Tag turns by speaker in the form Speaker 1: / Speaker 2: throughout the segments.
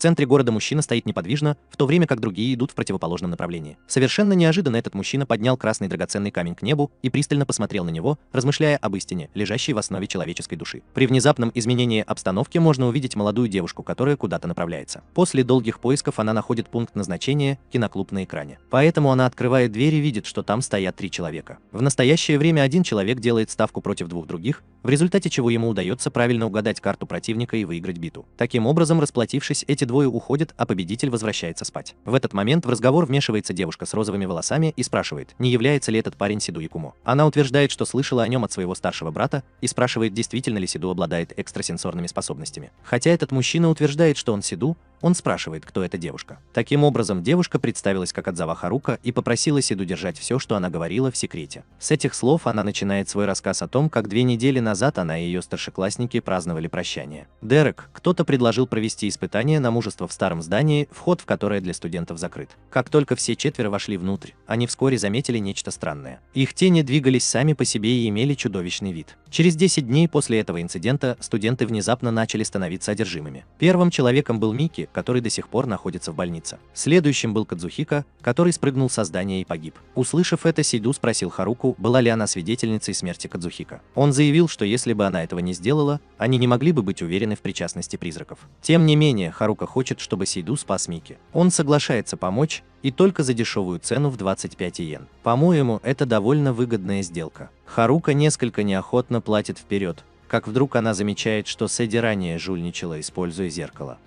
Speaker 1: центре города мужчина стоит неподвижно, в то время как другие идут в противоположном направлении. Совершенно неожиданно этот мужчина поднял красный драгоценный камень к небу и пристально посмотрел на него, размышляя об истине, лежащей в основе человеческой души. При внезапном изменении обстановки можно увидеть молодую девушку, которая куда-то направляется. После долгих поисков она находит пункт назначения – киноклуб на экране. Поэтому она открывает дверь и видит, что там стоят 3 человека. В настоящее время один человек делает ставку против 2 других, в результате чего ему удается правильно угадать карту противника и выиграть битву. Таким образом, расплатившись, эти двое уходят, а победитель возвращается спать. В этот момент в разговор вмешивается девушка с розовыми волосами и спрашивает, не является ли этот парень Сиду Якумо. Она утверждает, что слышала о нем от своего старшего брата, и спрашивает, действительно ли Сиду обладает экстрасенсорными способностями. Хотя этот мужчина утверждает, что он Сиду, он спрашивает, кто эта девушка. Таким образом, девушка представилась как Адзава Харука и попросила Сиду держать все, что она говорила, в секрете. С этих слов она начинает свой рассказ о том, как 2 недели назад она и ее старшеклассники праздновали прощание. Дерек, кто-то предложил провести испытание на мужество в старом здании, вход в которое для студентов закрыт. Как только все 4 вошли внутрь, они вскоре заметили нечто странное. Их тени двигались сами по себе и имели чудовищный вид. Через 10 дней после этого инцидента студенты внезапно начали становиться одержимыми. Первым человеком был Мики, который до сих пор находится в больнице. Следующим был Кадзухика, который спрыгнул со здания и погиб. Услышав это, Сиду спросил Харуку, была ли она свидетельницей смерти Кадзухика. Он заявил, что если бы она этого не сделала, они не могли бы быть уверены в причастности призраков. Тем не менее, Харука хочет, чтобы Сиду спас Мики. Он соглашается помочь, и только за дешевую цену в 25 йен. По-моему, это довольно выгодная сделка. Харука несколько неохотно платит вперед, как вдруг она замечает, что Сэди ранее жульничала, используя зеркало.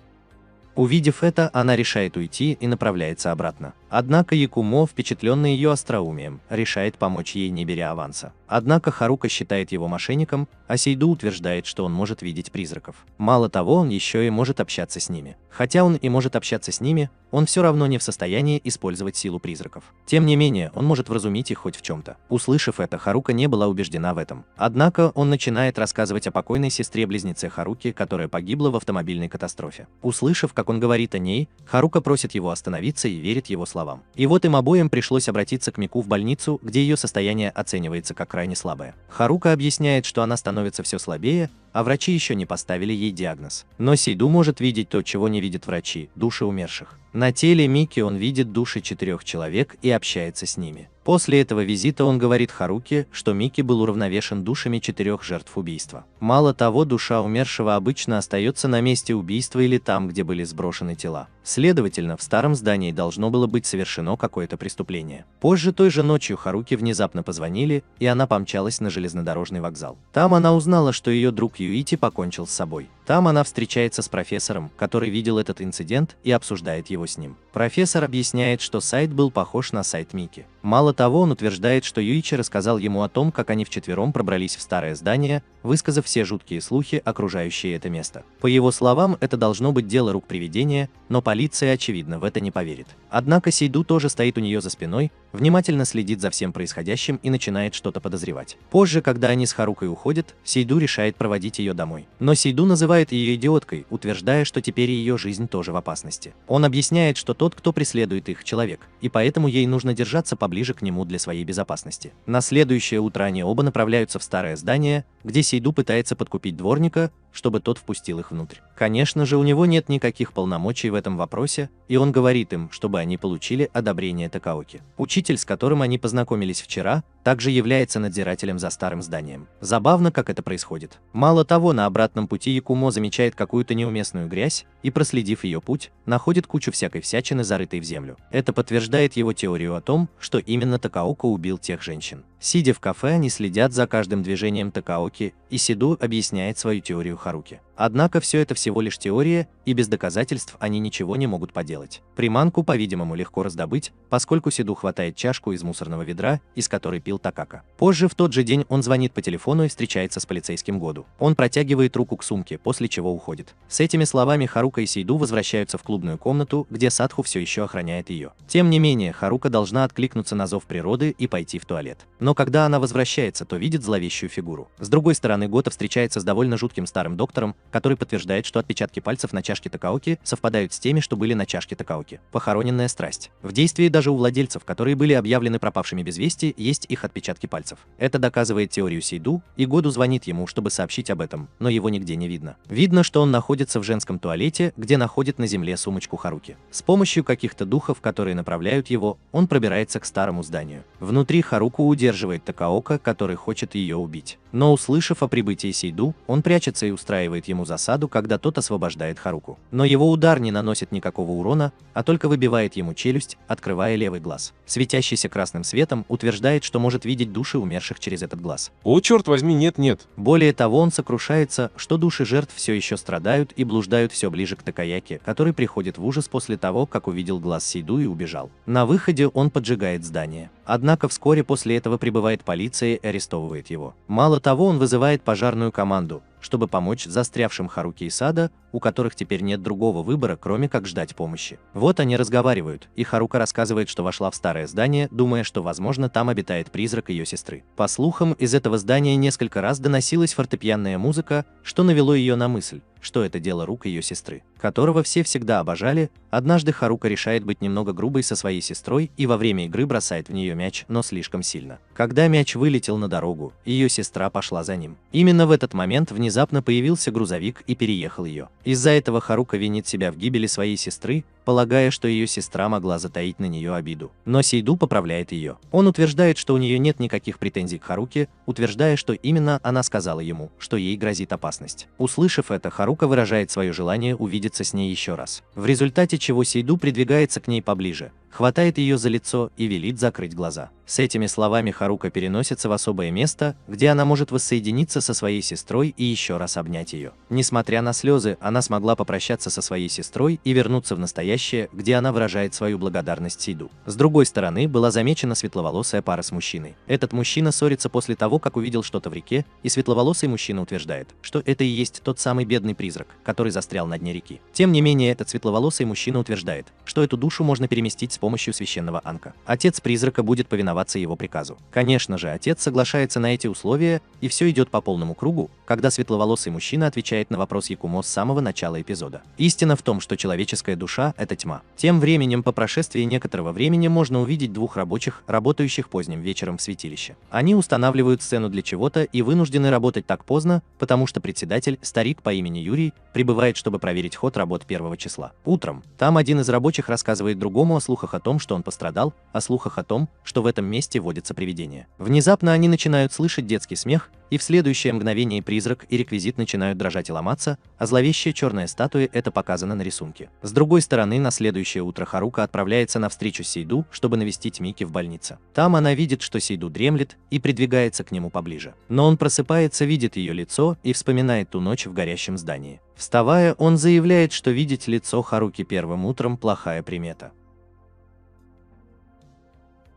Speaker 1: Увидев это, она решает уйти и направляется обратно. Однако Якумо, впечатленный ее остроумием, решает помочь ей, не беря аванса. Однако Харука считает его мошенником, а Сейду утверждает, что он может видеть призраков. Мало того, он еще и может общаться с ними. Хотя он и может общаться с ними, он все равно не в состоянии использовать силу призраков. Тем не менее, он может вразумить их хоть в чем-то. Услышав это, Харука не была убеждена в этом. Однако он начинает рассказывать о покойной сестре-близнеце Харуки, которая погибла в автомобильной катастрофе. Услышав, как он говорит о ней, Харука просит его остановиться и верит его словам. И вот им обоим пришлось обратиться к Мику в больницу, где ее состояние оценивается как крайне слабое. Харука объясняет, что она становится все слабее, а врачи еще не поставили ей диагноз. Но Сейду может видеть то, чего не видят врачи – души умерших. На теле Мики он видит души 4 человек и общается с ними. После этого визита он говорит Харуке, что Мики был уравновешен душами 4 жертв убийства. Мало того, душа умершего обычно остается на месте убийства или там, где были сброшены тела. Следовательно, в старом здании должно было быть совершено какое-то преступление. Позже той же ночью Харуке внезапно позвонили, и она помчалась на железнодорожный вокзал. Там она узнала, что ее друг Юити покончил с собой. Там она встречается с профессором, который видел этот инцидент и обсуждает его с ним. Профессор объясняет, что сайт был похож на сайт Мики. Мало того, он утверждает, что Юичи рассказал ему о том, как они вчетвером пробрались в старое здание, высказав все жуткие слухи, окружающие это место. По его словам, это должно быть дело рук привидения, но полиция, очевидно, в это не поверит. Однако Сейду тоже стоит у нее за спиной, внимательно следит за всем происходящим и начинает что-то подозревать. Позже, когда они с Харукой уходят, Сейду решает проводить ее домой. Но Сейду называет ее идиоткой, утверждая, что теперь ее жизнь тоже в опасности. Он объясняет, что тот, кто преследует их, человек, и поэтому ей нужно держаться поближе к нему для своей безопасности. На следующее утро они оба направляются в старое здание, где Сейду пытается подкупить дворника, чтобы тот впустил их внутрь. Конечно же, у него нет никаких полномочий в этом вопросе, и он говорит им, чтобы они получили одобрение Такаоки. Учитель, с которым они познакомились вчера, также является надзирателем за старым зданием. Забавно, как это происходит. Мало того, на обратном пути Якумо замечает какую-то неуместную грязь и, проследив ее путь, находит кучу всякой всячины, зарытой в землю. Это подтверждает его теорию о том, что именно Такаока убил тех женщин. Сидя в кафе, они следят за каждым движением Такаоки, и Сейду объясняет свою теорию Харуке. Однако все это всего лишь теория, и без доказательств они ничего не могут поделать. Приманку, по-видимому, легко раздобыть, поскольку Сейду хватает чашку из мусорного ведра, из которой пил Такака. Позже в тот же день он звонит по телефону и встречается с полицейским Году. Он протягивает руку к сумке, после чего уходит. С этими словами Харука и Сейду возвращаются в клубную комнату, где Садху все еще охраняет ее. Тем не менее, Харука должна откликнуться на зов природы и пойти в туалет. но когда она возвращается, то видит зловещую фигуру. С другой стороны, Гота встречается с довольно жутким старым доктором, который подтверждает, что отпечатки пальцев на чашке Такаоки совпадают с теми, что были на чашке Такаоки. Похороненная страсть. В действии даже у владельцев, которые были объявлены пропавшими без вести, есть их отпечатки пальцев. Это доказывает теорию Сейду, и Году звонит ему, чтобы сообщить об этом, но его нигде не видно. Видно, что он находится в женском туалете, где находит на земле сумочку Харуки. С помощью каких-то духов, которые направляют его, он пробирается к старому зданию. Внутри Харуку удерживает Такаока, который хочет ее убить. Но услышав о прибытии Сейду, он прячется и устраивает ему засаду, когда тот освобождает Харуку. Но его удар не наносит никакого урона, а только выбивает ему челюсть, открывая левый глаз. Светящийся красным светом утверждает, что может видеть души умерших через этот глаз.
Speaker 2: О, черт возьми, нет.
Speaker 1: Более того, он сокрушается, что души жертв все еще страдают и блуждают все ближе к Такаяке, который приходит в ужас после того, как увидел глаз Сейду и убежал. На выходе он поджигает здание. Однако вскоре после этого прибывает полиция и арестовывает его. Мало того, он вызывает пожарную команду, чтобы помочь застрявшим Харуки и Сада, у которых теперь нет другого выбора, кроме как ждать помощи. Вот они разговаривают, и Харука рассказывает, что вошла в старое здание, думая, что, возможно, там обитает призрак ее сестры. По слухам, из этого здания несколько раз доносилась фортепианная музыка, что навело ее на мысль, что это дело рук ее сестры, которого все всегда обожали. Однажды Харука решает быть немного грубой со своей сестрой и во время игры бросает в нее мяч, но слишком сильно. Когда мяч вылетел на дорогу, ее сестра пошла за ним. Именно в этот момент внезапно появился грузовик и переехал ее. Из-за этого Харука винит себя в гибели своей сестры, полагая, что ее сестра могла затаить на нее обиду. Но Сейду поправляет ее. Он утверждает, что у нее нет никаких претензий к Харуке, утверждая, что именно она сказала ему, что ей грозит опасность. Услышав это, Харука выражает свое желание увидеться с ней еще раз. В результате чего Сейду придвигается к ней поближе, хватает ее за лицо и велит закрыть глаза. С этими словами Харука переносится в особое место, где она может воссоединиться со своей сестрой и еще раз обнять ее. Несмотря на слезы, она смогла попрощаться со своей сестрой и вернуться в настоящее, где она выражает свою благодарность Сейду. С другой стороны, была замечена светловолосая пара с мужчиной. Этот мужчина ссорится после того, как увидел что-то в реке, и светловолосый мужчина утверждает, что это и есть тот самый бедный призрак, который застрял на дне реки. Тем не менее, этот светловолосый мужчина утверждает, что эту душу можно переместить с помощью священного анка. Отец призрака будет повиноваться его приказу. Конечно же, отец соглашается на эти условия, и все идет по полному кругу, когда светловолосый мужчина отвечает на вопрос Якумо с самого начала эпизода. Истина в том, что человеческая душа – это тьма. Тем временем, по прошествии некоторого времени, можно увидеть двух рабочих, работающих поздним вечером в святилище. Они устанавливают сцену для чего-то и вынуждены работать так поздно, потому что председатель, старик по имени Юрий, прибывает, чтобы проверить ход работ 1 числа. Утром там один из рабочих рассказывает другому о слухах о том, что он пострадал, о слухах о том, что в этом месте водятся привидения. Внезапно они начинают слышать детский смех, и в следующее мгновение призрак и реквизит начинают дрожать и ломаться, а зловещая черная статуя это показано на рисунке. С другой стороны, на следующее утро Харука отправляется на встречу с Сейду, чтобы навестить Мики в больнице. Там она видит, что Сейду дремлет, и придвигается к нему поближе. Но он просыпается, видит ее лицо и вспоминает ту ночь в горящем здании. Вставая, он заявляет, что видеть лицо Харуки первым утром – плохая примета.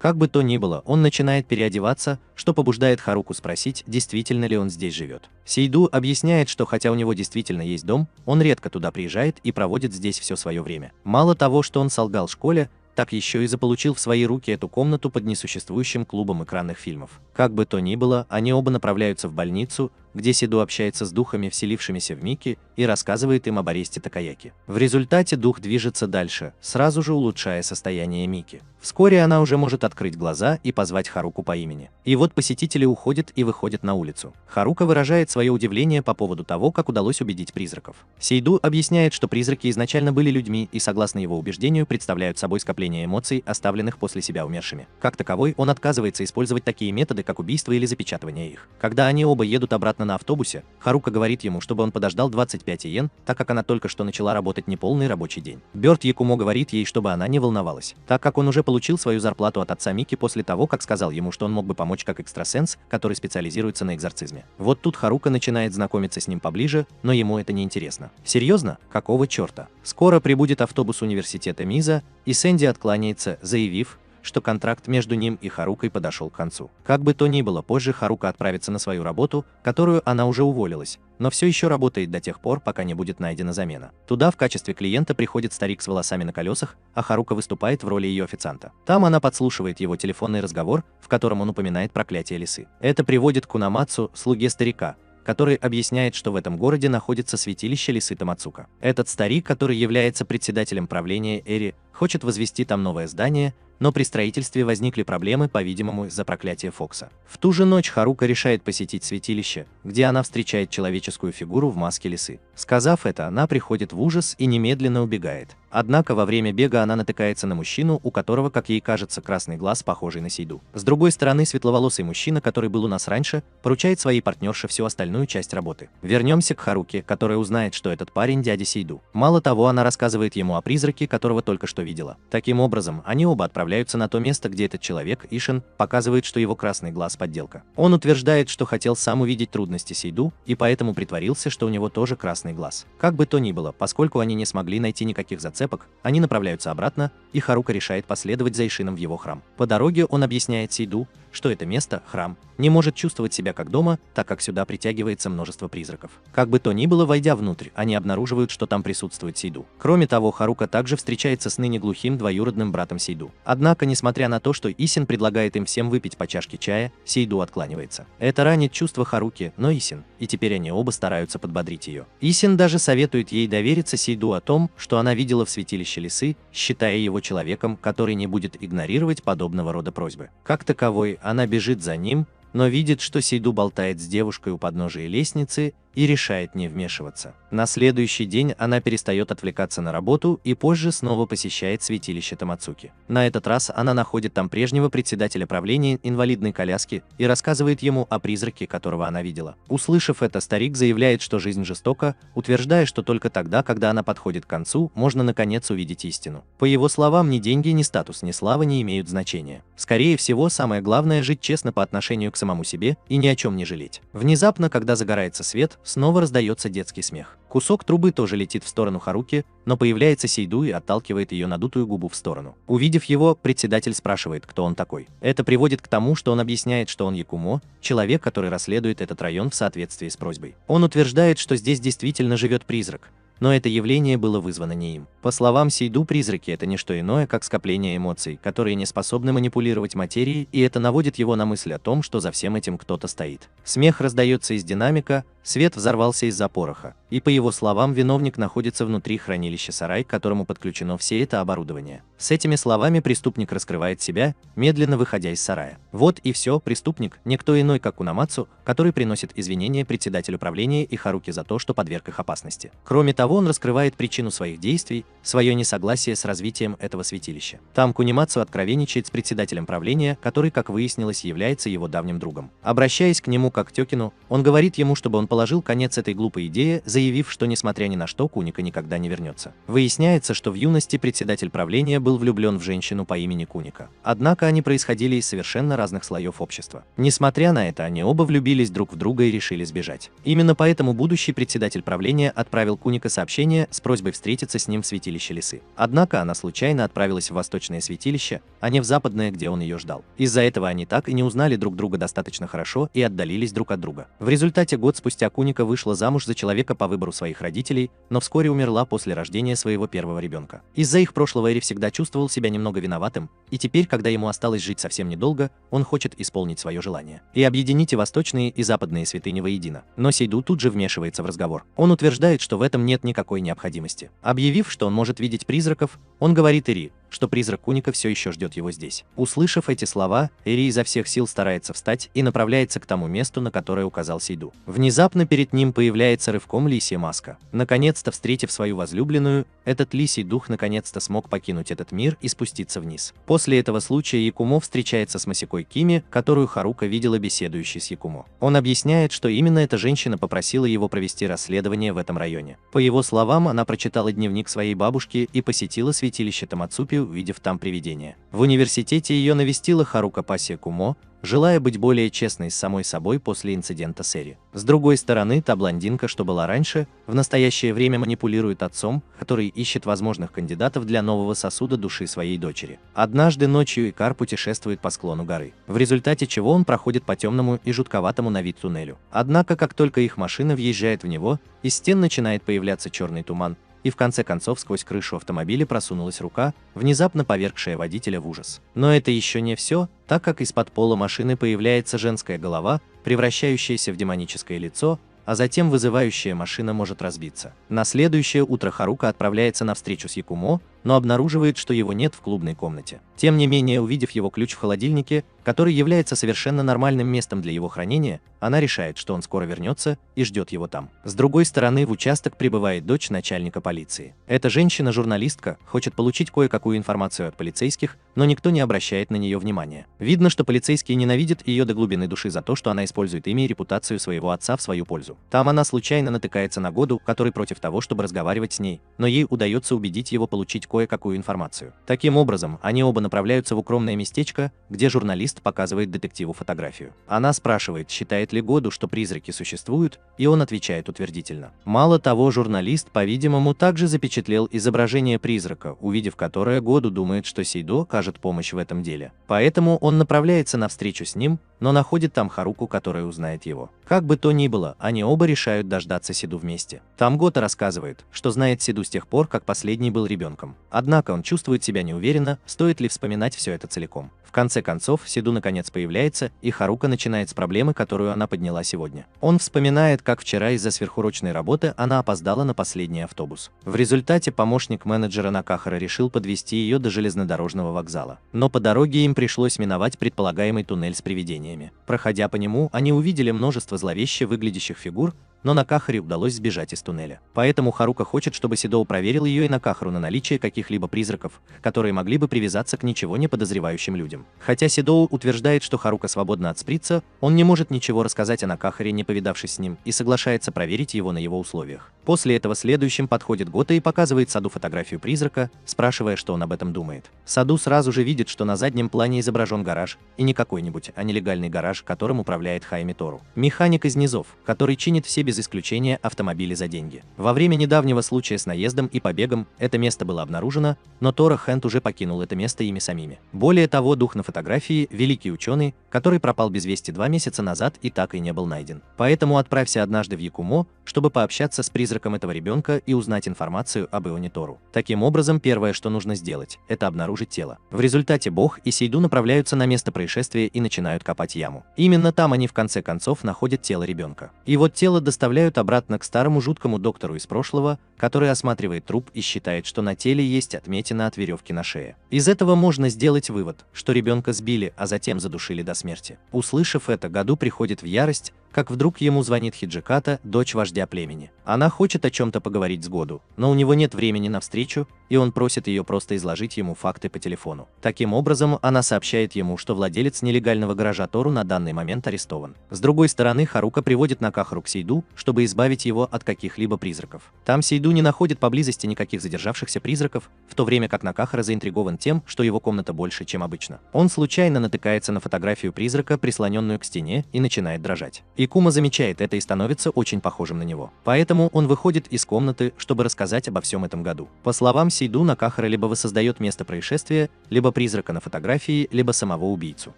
Speaker 1: Как бы то ни было, он начинает переодеваться, что побуждает Харуку спросить, действительно ли он здесь живет. Сейду объясняет, что хотя у него действительно есть дом, он редко туда приезжает и проводит здесь все свое время. Мало того, что он солгал школе, так еще и заполучил в свои руки эту комнату под несуществующим клубом экранных фильмов. Как бы то ни было, они оба направляются в больницу, где Сейду общается с духами, вселившимися в Мики, и рассказывает им об аресте Такаяки. В результате дух движется дальше, сразу же улучшая состояние Мики. Вскоре она уже может открыть глаза и позвать Харуку по имени. И вот посетители уходят и выходят на улицу. Харука выражает свое удивление по поводу того, как удалось убедить призраков. Сейду объясняет, что призраки изначально были людьми и, согласно его убеждению, представляют собой скопление эмоций, оставленных после себя умершими. Как таковой, он отказывается использовать такие методы, как убийство или запечатывание их. Когда они оба едут обратно на автобусе, Харука говорит ему, чтобы он подождал 25 иен, так как она только что начала работать неполный рабочий день. Бёрд Якумо говорит ей, чтобы она не волновалась, так как он уже получил свою зарплату от отца Мики после того, как сказал ему, что он мог бы помочь как экстрасенс, который специализируется на экзорцизме. Вот тут Харука начинает знакомиться с ним поближе, но ему это не интересно. Серьезно? Какого черта? Скоро прибудет автобус университета Миза, и Сэнди откланяется, заявив, что контракт между ним и Харукой подошел к концу. Как бы то ни было, позже Харука отправится на свою работу, которую она уже уволилась, но все еще работает до тех пор, пока не будет найдена замена. Туда в качестве клиента приходит старик с волосами на колесах, а Харука выступает в роли ее официанта. Там она подслушивает его телефонный разговор, в котором он упоминает проклятие лисы. Это приводит к Унамацу, слуге старика, который объясняет, что в этом городе находится святилище лисы Тамацука. Этот старик, который является председателем правления Эри, хочет возвести там новое здание, но при строительстве возникли проблемы, по-видимому, из-за проклятия Фокса. В ту же ночь Харука решает посетить святилище, где она встречает человеческую фигуру в маске лисы. Сказав это, она приходит в ужас и немедленно убегает. Однако во время бега она натыкается на мужчину, у которого, как ей кажется, красный глаз, похожий на Сейду. С другой стороны, светловолосый мужчина, который был у нас раньше, поручает своей партнерше всю остальную часть работы. Вернемся к Харуке, которая узнает, что этот парень дядя Сейду. Мало того, она рассказывает ему о призраке, которого только что видела. Таким образом, они оба отправляются на то место, где этот человек, Ишин, показывает, что его красный глаз подделка. Он утверждает, что хотел сам увидеть трудности Сейду, и поэтому притворился, что у него тоже красный глаз. Как бы то ни было, поскольку они не смогли найти никаких зацепок, они направляются обратно, и Харука решает последовать за Ишином в его храм. По дороге он объясняет Сейду, что это место, храм, не может чувствовать себя как дома, так как сюда притягивается множество призраков. Как бы то ни было, войдя внутрь, они обнаруживают, что там присутствует Сейду. Кроме того, Харука также встречается с ныне глухим двоюродным братом Сейду. Однако, несмотря на то, что Исин предлагает им всем выпить по чашке чая, Сейду откланивается. Это ранит чувства Харуки, но Исин, и теперь они оба стараются подбодрить ее. Исин даже советует ей довериться Сейду о том, что она видела в святилище лисы, считая его человеком, который не будет игнорировать подобного рода просьбы. Как таковой, она бежит за ним, но видит, что Сейду болтает с девушкой у подножия лестницы и решает не вмешиваться. На следующий день она перестает отвлекаться на работу и позже снова посещает святилище Тамацуки. На этот раз она находит там прежнего председателя правления инвалидной коляски и рассказывает ему о призраке, которого она видела. Услышав это, старик заявляет, что жизнь жестока, утверждая, что только тогда, когда она подходит к концу, можно наконец увидеть истину. По его словам, ни деньги, ни статус, ни слава не имеют значения. Скорее всего, самое главное – жить честно по отношению к самому себе и ни о чем не жалеть. Внезапно, когда загорается свет, снова раздается детский смех. Кусок трубы тоже летит в сторону Харуки, но появляется Сейду и отталкивает ее надутую губу в сторону. Увидев его, председатель спрашивает, кто он такой. Это приводит к тому, что он объясняет, что он Якумо, человек, который расследует этот район в соответствии с просьбой. Он утверждает, что здесь действительно живет призрак, но это явление было вызвано не им. По словам Сейду, призраки – это не что иное, как скопление эмоций, которые не способны манипулировать материей, и это наводит его на мысль о том, что за всем этим кто-то стоит. Смех раздается из динамика, свет взорвался из-за пороха, и по его словам, виновник находится внутри хранилища сарай, к которому подключено все это оборудование. С этими словами преступник раскрывает себя, медленно выходя из сарая. Вот и все, преступник – никто иной, как Унамацу, который приносит извинения председателю правления и Харуки за то, что подверг их опасности. Кроме того, он раскрывает причину своих действий, свое несогласие с развитием этого святилища. Там Кунимацу откровенничает с председателем правления, который, как выяснилось, является его давним другом. Обращаясь к нему как к Тёкину, он говорит ему, чтобы он положил конец этой глупой идее, заявив, что несмотря ни на что, Куника никогда не вернется. Выясняется, что в юности председатель правления был влюблен в женщину по имени Куника. Однако они происходили из совершенно разных слоев общества. Несмотря на это, они оба влюбились друг в друга и решили сбежать. Именно поэтому будущий председатель правления отправил Куника сообщение с просьбой встретиться с ним в святилище лисы. Однако она случайно отправилась в восточное святилище, а не в западное, где он ее ждал. Из-за этого они так и не узнали друг друга достаточно хорошо и отдалились друг от друга. В результате год спустя Куника вышла замуж за человека по выбору своих родителей, но вскоре умерла после рождения своего первого ребенка. Из-за их прошлого Эри всегда чувствовал себя немного виноватым, и теперь, когда ему осталось жить совсем недолго, он хочет исполнить свое желание и объединить и восточные, и западные святыни воедино. Но Сейду тут же вмешивается в разговор. Он утверждает, что в этом нет никакой необходимости. Объявив, что он может видеть призраков, он говорит Эри, что призрак Куника все еще ждет его здесь. Услышав эти слова, Эри изо всех сил старается встать и направляется к тому месту, на которое указал Сейду. Внезапно перед ним появляется рывком лисья маска. Наконец-то встретив свою возлюбленную, этот лисий дух наконец-то смог покинуть этот мир и спуститься вниз. После этого случая Якумо встречается с Масикой Кими, которую Харука видела беседующей с Якумо. Он объясняет, что именно эта женщина попросила его провести расследование в этом районе. По его словам, она прочитала дневник своей бабушки и посетила святилище Тамацупи, историю, увидев там привидение. В университете ее навестила Харука Пассия Кумо, желая быть более честной с самой собой после инцидента с Эри. С другой стороны, та блондинка, что была раньше, в настоящее время манипулирует отцом, который ищет возможных кандидатов для нового сосуда души своей дочери. Однажды ночью Икар путешествует по склону горы, в результате чего он проходит по темному и жутковатому на вид туннелю. Однако, как только их машина въезжает в него, из стен начинает появляться черный туман, и в конце концов сквозь крышу автомобиля просунулась рука, внезапно повергшая водителя в ужас. Но это еще не все, так как из-под пола машины появляется женская голова, превращающаяся в демоническое лицо, а затем вызывающая машина может разбиться. На следующее утро Харука отправляется на встречу с Якумо, но обнаруживает, что его нет в клубной комнате. Тем не менее, увидев его ключ в холодильнике, который является совершенно нормальным местом для его хранения, она решает, что он скоро вернется и ждет его там. С другой стороны, в участок прибывает дочь начальника полиции. Эта женщина-журналистка хочет получить кое-какую информацию от полицейских, но никто не обращает на нее внимания. Видно, что полицейские ненавидят ее до глубины души за то, что она использует имя и репутацию своего отца в свою пользу. Там она случайно натыкается на Году, который против того, чтобы разговаривать с ней, но ей удается убедить его получить кое-какую информацию. Таким образом, они оба направляются в укромное местечко, где журналист показывает детективу фотографию. Она спрашивает, считает ли Году, что призраки существуют, и он отвечает утвердительно. Мало того, журналист, по-видимому, также запечатлел изображение призрака, увидев которое, Году думает, что Сейдо окажет помощь в этом деле. Поэтому он направляется на встречу с ним, но находит там Харуку, которая узнает его. Как бы то ни было, они оба решают дождаться Сиду вместе. Там Гота рассказывает, что знает Сиду с тех пор, как последний был ребенком. Однако он чувствует себя неуверенно, стоит ли вспоминать все это целиком. В конце концов, Сиду наконец появляется, и Харука начинает с проблемы, которую она подняла сегодня. Он вспоминает, как вчера из-за сверхурочной работы она опоздала на последний автобус. В результате помощник менеджера Накахара решил подвезти ее до железнодорожного вокзала. Но по дороге им пришлось миновать предполагаемый туннель с привидениями. Проходя по нему, они увидели множество зловеще выглядящих фигур, но Накахаре удалось сбежать из туннеля. Поэтому Харука хочет, чтобы Сидоу проверил ее и Накахару на наличие каких-либо призраков, которые могли бы привязаться к ничего не подозревающим людям. Хотя Сидоу утверждает, что Харука свободна от сприца, он не может ничего рассказать о Накахаре, не повидавшись с ним, и соглашается проверить его на его условиях. После этого следующим подходит Гота и показывает Саду фотографию призрака, спрашивая, что он об этом думает. Саду сразу же видит, что на заднем плане изображен гараж, и не какой-нибудь, а нелегальный гараж, которым управляет Хайми Тору. Механик из низов, который чинит все без исключения автомобили за деньги. Во время недавнего случая с наездом и побегом это место было обнаружено, но Тора Хэнд уже покинул это место ими самими. Более того, дух на фотографии – великий ученый, который пропал без вести 2 месяца назад и так и не был найден. Поэтому отправься однажды в Якумо, чтобы пообщаться с призраком этого ребенка и узнать информацию об Ионе Тору. Таким образом, первое, что нужно сделать, это обнаружить тело. В результате Бог и Сейду направляются на место происшествия и начинают копать яму. Именно там они в конце концов находят тело ребенка. И вот тело доставляют обратно к старому жуткому доктору из прошлого, который осматривает труп и считает, что на теле есть отметина от веревки на шее. Из этого можно сделать вывод, что ребенка сбили, а затем задушили до смерти. Услышав это, Году приходит в ярость, как вдруг ему звонит Хиджиката, дочь вождя племени. Она хочет о чем-то поговорить с Году, но у него нет времени на встречу, и он просит ее просто изложить ему факты по телефону. Таким образом, она сообщает ему, что владелец нелегального гаража Тору на данный момент арестован. С другой стороны, Харука приводит Накахару к Сейду, чтобы избавить его от каких-либо призраков. Там Сейду не находит поблизости никаких задержавшихся призраков, в то время как Накахара заинтригован тем, что его комната больше, чем обычно. Он случайно натыкается на фотографию призрака, прислоненную к стене, и начинает дрожать. Икума замечает это и становится очень похожим на него. Поэтому он выходит из комнаты, чтобы рассказать обо всем этом году. По словам Сейду, Накахара либо воссоздает место происшествия, либо призрака на фотографии, либо самого убийцу.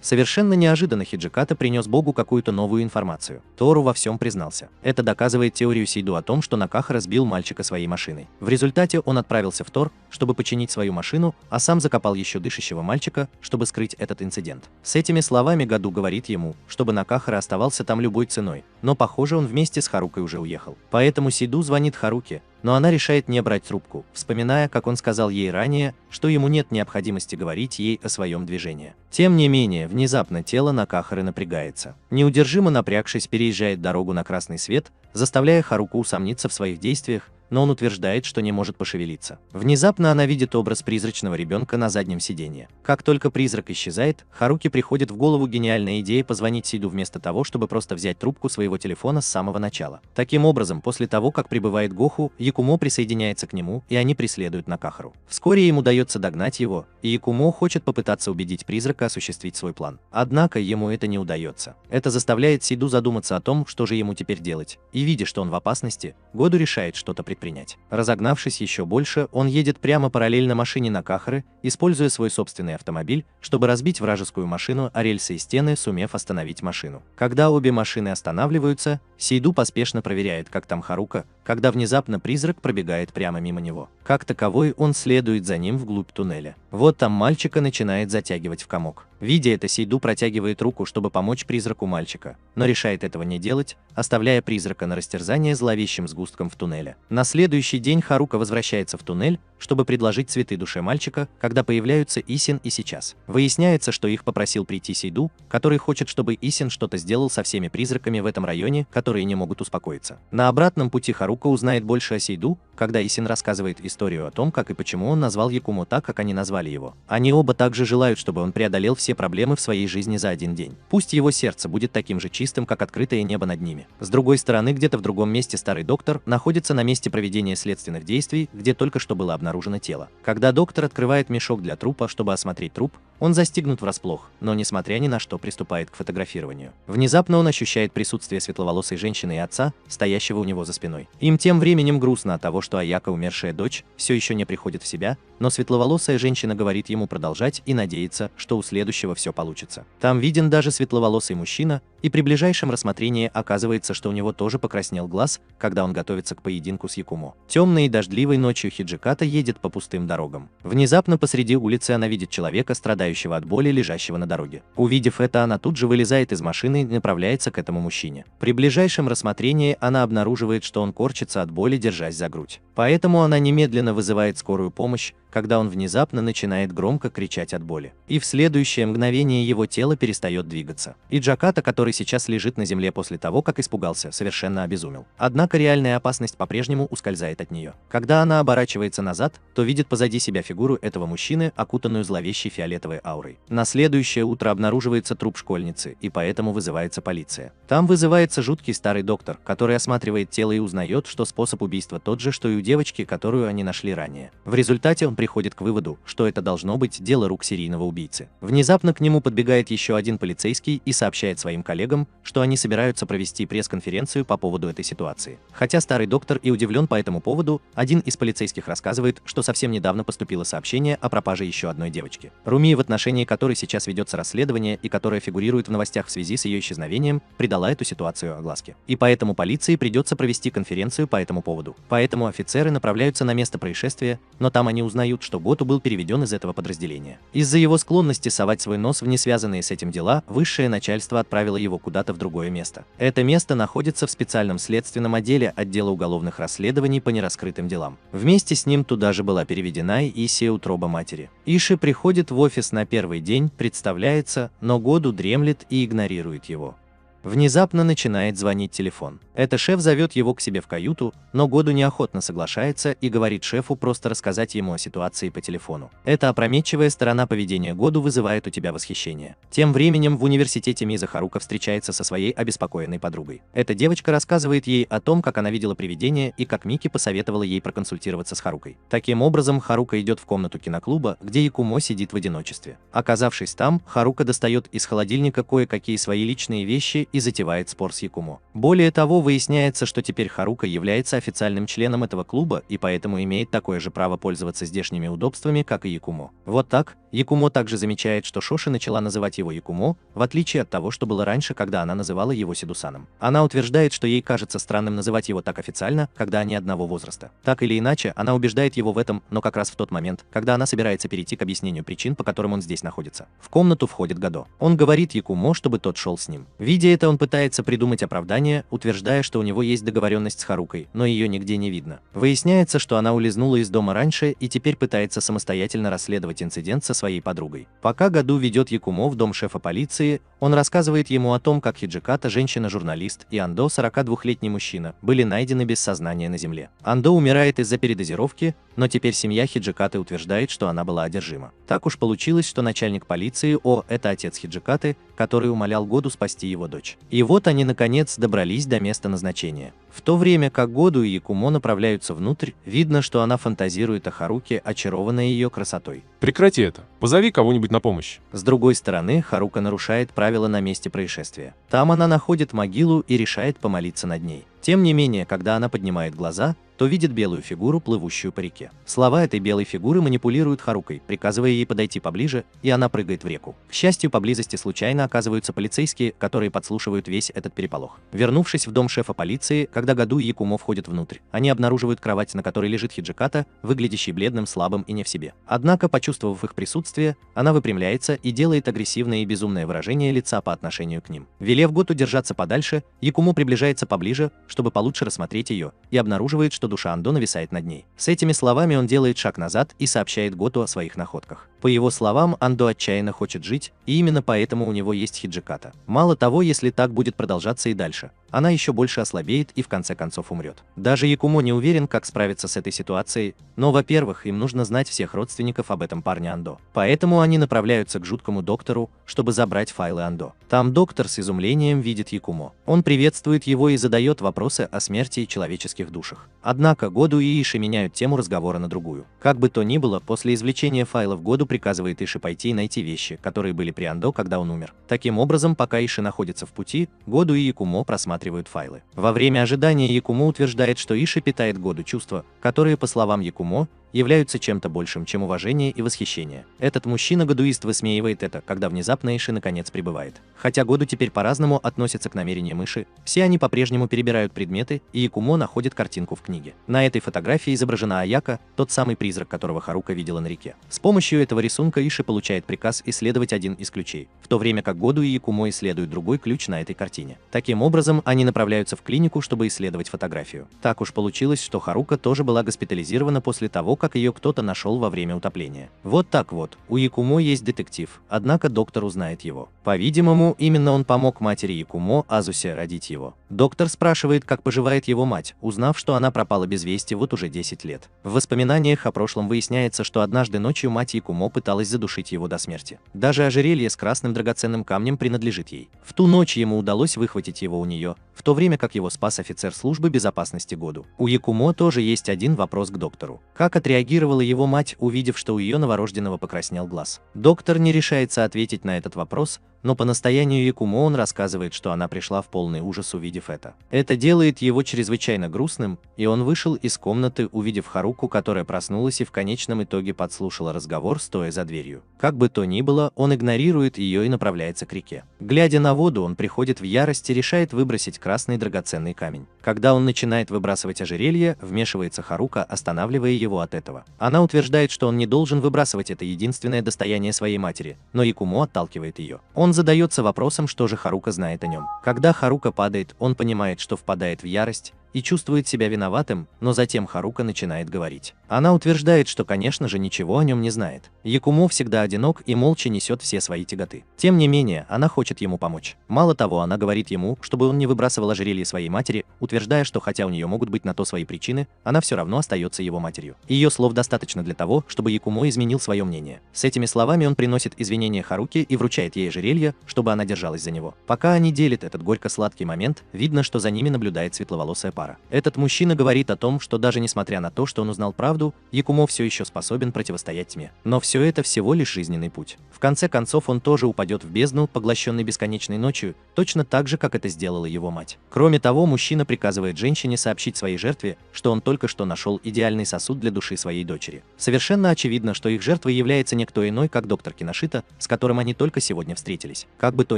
Speaker 1: Совершенно неожиданно Хиджиката принес Богу какую-то новую информацию. Тору во всем признался. Это доказывает теорию Сейду о том, что Накахара сбил мальчика своей машиной. В результате он отправился в Тор, чтобы починить свою машину, а сам закопал еще дышащего мальчика, чтобы скрыть этот инцидент. С этими словами Году говорит ему, чтобы Накахара оставался там любой ценой, но похоже, он вместе с Харукой уже уехал. Поэтому Сейду звонит Харуке, но она решает не брать трубку, вспоминая, как он сказал ей ранее, что ему нет необходимости говорить ей о своем движении. Тем не менее, внезапно тело Накахары напрягается. Неудержимо напрягшись, переезжает дорогу на красный свет, заставляя Харуку усомниться в своих действиях, но он утверждает, что не может пошевелиться. Внезапно она видит образ призрачного ребенка на заднем сиденье. Как только призрак исчезает, Харуке приходит в голову гениальная идея позвонить Сейду вместо того, чтобы просто взять трубку своего телефона с самого начала. Таким образом, после того, как прибывает Гоху, Якумо присоединяется к нему, и они преследуют Накахару. Вскоре им удается догнать его, и Якумо хочет попытаться убедить призрака осуществить свой план. Однако ему это не удается. Это заставляет Сейду задуматься о том, что же ему теперь делать, и видя, что он в опасности, Году решает что-то предпринять. Разогнавшись еще больше, он едет прямо параллельно машине Накахары, используя свой собственный автомобиль, чтобы разбить вражескую машину о рельсы и стены, сумев остановить машину. Когда обе машины останавливаются, Сейду поспешно проверяет, как там Харука, когда внезапно призрак пробегает прямо мимо него. Как таковой, он следует за ним вглубь туннеля. Вот там мальчика начинает затягивать в комок. Видя это, Сейду протягивает руку, чтобы помочь призраку мальчика, но решает этого не делать, оставляя призрака на растерзание зловещим сгустком в туннеле. На следующий день Харука возвращается в туннель, чтобы предложить цветы душе мальчика, когда появляются Исин и Сейчас. Выясняется, что их попросил прийти Сейду, который хочет, чтобы Исин что-то сделал со всеми призраками в этом районе, которые не могут успокоиться. На обратном пути Харука узнает больше о Сейду, когда Исин рассказывает историю о том, как и почему он назвал Якумо так, как они назвали его. Они оба также желают, чтобы он преодолел все проблемы в своей жизни за один день. Пусть его сердце будет таким же чистым, как открытое небо над ними. С другой стороны, где-то в другом месте старый доктор находится на месте проведения следственных действий, где только что было обнаружено тело. Когда доктор открывает мешок для трупа, чтобы осмотреть труп, он застигнут врасплох, но несмотря ни на что приступает к фотографированию. Внезапно он ощущает присутствие светловолосой женщины и отца, стоящего у него за спиной. Им тем временем грустно от того, что Аяка, умершая дочь, все еще не приходит в себя, но светловолосая женщина говорит ему продолжать и надеется, что у следующего все получится. Там виден даже светловолосый мужчина, и при ближайшем рассмотрении оказывается, что у него тоже покраснел глаз, когда он готовится к поединку с Якумо. Темной и дождливой ночью Хиджиката едет по пустым дорогам. Внезапно посреди улицы она видит человека, страдающего от боли, лежащего на дороге. Увидев это, она тут же вылезает из машины и направляется к этому мужчине. При ближайшем рассмотрении она обнаруживает, что он корчится от боли, держась за грудь. Поэтому она немедленно вызывает скорую помощь, когда он внезапно начинает громко кричать от боли. И в следующее мгновение его тело перестает двигаться. И Джаката, который сейчас лежит на земле после того, как испугался, совершенно обезумел. Однако реальная опасность по-прежнему ускользает от нее. Когда она оборачивается назад, то видит позади себя фигуру этого мужчины, окутанную зловещей фиолетовой аурой. На следующее утро обнаруживается труп школьницы, и поэтому вызывается полиция. Там вызывается жуткий старый доктор, который осматривает тело и узнает, что способ убийства тот же, что и у девочки, которую они нашли ранее. В результате он приходит к выводу, что это должно быть дело рук серийного убийцы. Внезапно к нему подбегает еще один полицейский и сообщает своим коллегам, что они собираются провести пресс-конференцию по поводу этой ситуации. Хотя старый доктор и удивлен по этому поводу, один из полицейских рассказывает, что совсем недавно поступило сообщение о пропаже еще одной девочки. Руми, в отношении которой сейчас ведется расследование и которая фигурирует в новостях в связи с ее исчезновением, придала эту ситуацию огласке. И поэтому полиции придется провести конференцию по этому поводу. Поэтому офицеры направляются на место происшествия, но там они узнают, что Готу был переведен из этого подразделения. Из-за его склонности совать свой нос в несвязанные с этим дела, высшее начальство отправило его куда-то в другое место. Это место находится в специальном следственном отделе отдела уголовных расследований по нераскрытым делам. Вместе с ним туда же была переведена и Исия, утроба матери. Иши приходит в офис на первый день, представляется, но Году дремлет и игнорирует его. Внезапно начинает звонить телефон. Это шеф зовет его к себе в каюту, но Году неохотно соглашается и говорит шефу просто рассказать ему о ситуации по телефону. Эта опрометчивая сторона поведения Году вызывает у тебя восхищение. Тем временем в университете Миза Харука встречается со своей обеспокоенной подругой. Эта девочка рассказывает ей о том, как она видела привидение и как Мики посоветовала ей проконсультироваться с Харукой. Таким образом, Харука идет в комнату киноклуба, где Якумо сидит в одиночестве. Оказавшись там, Харука достает из холодильника кое-какие свои личные вещи и затевает спор с Якумо. Более того, выясняется, что теперь Харука является официальным членом этого клуба и поэтому имеет такое же право пользоваться здешними удобствами, как и Якумо. Вот так, Якумо также замечает, что Шоши начала называть его Якумо, в отличие от того, что было раньше, когда она называла его Сидусаном. Она утверждает, что ей кажется странным называть его так официально, когда они одного возраста. Так или иначе, она убеждает его в этом, но как раз в тот момент, когда она собирается перейти к объяснению причин, по которым он здесь находится. В комнату входит Гадо. Он говорит Якумо, чтобы тот шел с ним. Видя это, он пытается придумать оправдание, утверждая, что у него есть договоренность с Харукой, но ее нигде не видно. Выясняется, что она улизнула из дома раньше и теперь пытается самостоятельно расследовать инцидент со своей подругой. Пока Гаду ведет Якумо в дом шефа полиции, он рассказывает ему о том, как Хиджиката, женщина-журналист, и Андо, 42-летний мужчина, были найдены без сознания на земле. Андо умирает из-за передозировки, но теперь семья Хиджикаты утверждает, что она была одержима. Так уж получилось, что начальник полиции это отец Хиджикаты, который умолял Году спасти его дочь. И вот они наконец добрались до места назначения. В то время как Году и Якумо направляются внутрь, видно, что она фантазирует о Харуке, очарованная ее красотой.
Speaker 2: Прекрати это. Позови кого-нибудь на помощь.
Speaker 1: С другой стороны, Харука нарушает правила на месте происшествия. Там она находит могилу и решает помолиться над ней. Тем не менее, когда она поднимает глаза, то видит белую фигуру, плывущую по реке. Слова этой белой фигуры манипулируют Харукой, приказывая ей подойти поближе, и она прыгает в реку. К счастью, поблизости случайно оказываются полицейские, которые подслушивают весь этот переполох. Вернувшись в дом шефа полиции, когда Году и Якумо входят внутрь, они обнаруживают кровать, на которой лежит Хиджиката, выглядящий бледным, слабым и не в себе. Однако, почувствовав их присутствие, она выпрямляется и делает агрессивное и безумное выражение лица по отношению к ним. Велев Году держаться подальше, Якумо приближается поближе, чтобы получше рассмотреть ее, и обнаруживает, что душа Андо нависает над ней. С этими словами он делает шаг назад и сообщает Готу о своих находках. По его словам, Андо отчаянно хочет жить, и именно поэтому у него есть Хиджиката. Мало того, если так будет продолжаться и дальше, она еще больше ослабеет и в конце концов умрет. Даже Якумо не уверен, как справиться с этой ситуацией, но, во-первых, им нужно знать всех родственников об этом парне Андо. Поэтому они направляются к жуткому доктору, чтобы забрать файлы Андо. Там доктор с изумлением видит Якумо. Он приветствует его и задает вопросы о смерти и человеческих душах. Однако Году и Иши меняют тему разговора на другую. Как бы то ни было, после извлечения файлов Году приказывает Иши пойти и найти вещи, которые были при Андо, когда он умер. Таким образом, пока Иши находится в пути, Году и Якумо просматривают файлы. Во время ожидания Якумо утверждает, что Иши питает Году чувства, которые, по словам Якумо, являются чем-то большим, чем уважение и восхищение. Этот мужчина-годуист высмеивает это, когда внезапно Иши наконец прибывает. Хотя Году теперь по-разному относятся к намерениям Иши, все они по-прежнему перебирают предметы, и Якумо находит картинку в книге. На этой фотографии изображена Аяка, тот самый призрак, которого Харука видела на реке. С помощью этого рисунка Иши получает приказ исследовать один из ключей, в то время как Году и Якумо исследуют другой ключ на этой картине. Таким образом, они направляются в клинику, чтобы исследовать фотографию. Так уж получилось, что Харука тоже была госпитализирована после того, как ее кто-то нашел во время утопления. Вот так вот, у Якумо есть детектив, однако доктор узнает его. По-видимому, именно он помог матери Якумо, Азусе, родить его. Доктор спрашивает, как поживает его мать, узнав, что она пропала без вести вот уже 10 лет. В воспоминаниях о прошлом выясняется, что однажды ночью мать Якумо пыталась задушить его до смерти. Даже ожерелье с красным драгоценным камнем принадлежит ей. В ту ночь ему удалось выхватить его у нее, в то время как его спас офицер службы безопасности Году. У Якумо тоже есть один вопрос к доктору. Как отреагировала его мать, увидев, что у ее новорожденного покраснел глаз? Доктор не решается ответить на этот вопрос, но по настоянию Якумо он рассказывает, что она пришла в полный ужас, увидев это. Это делает его чрезвычайно грустным, и он вышел из комнаты, увидев Харуку, которая проснулась и в конечном итоге подслушала разговор, стоя за дверью. Как бы то ни было, он игнорирует ее и направляется к реке. Глядя на воду, он приходит в ярость и решает выбросить красный драгоценный камень. Когда он начинает выбрасывать ожерелье, вмешивается Харука, останавливая его от этого. Она утверждает, что он не должен выбрасывать это единственное достояние своей матери, но Якумо отталкивает ее. Он задается вопросом, что же Харука знает о нем. Когда Харука падает, он понимает, что впадает в ярость и чувствует себя виноватым, но затем Харука начинает говорить. Она утверждает, что, конечно же, ничего о нем не знает. Якумо всегда одинок и молча несет все свои тяготы. Тем не менее, она хочет ему помочь. Мало того, она говорит ему, чтобы он не выбрасывал ожерелье своей матери, утверждая, что хотя у нее могут быть на то свои причины, она все равно остается его матерью. Ее слов достаточно для того, чтобы Якумо изменил свое мнение. С этими словами он приносит извинения Харуке и вручает ей ожерелье, чтобы она держалась за него. Пока они делят этот горько-сладкий момент, видно, что за ними наблюдает светловолосая пара. Этот мужчина говорит о том, что даже несмотря на то, что он узнал правду, Якумо все еще способен противостоять тьме. Но все это всего лишь жизненный путь. В конце концов, он тоже упадет в бездну, поглощенный бесконечной ночью, точно так же, как это сделала его мать. Кроме того, мужчина приказывает женщине сообщить своей жертве, что он только что нашел идеальный сосуд для души своей дочери. Совершенно очевидно, что их жертвой является никто иной, как доктор Киношита, с которым они только сегодня встретились. Как бы то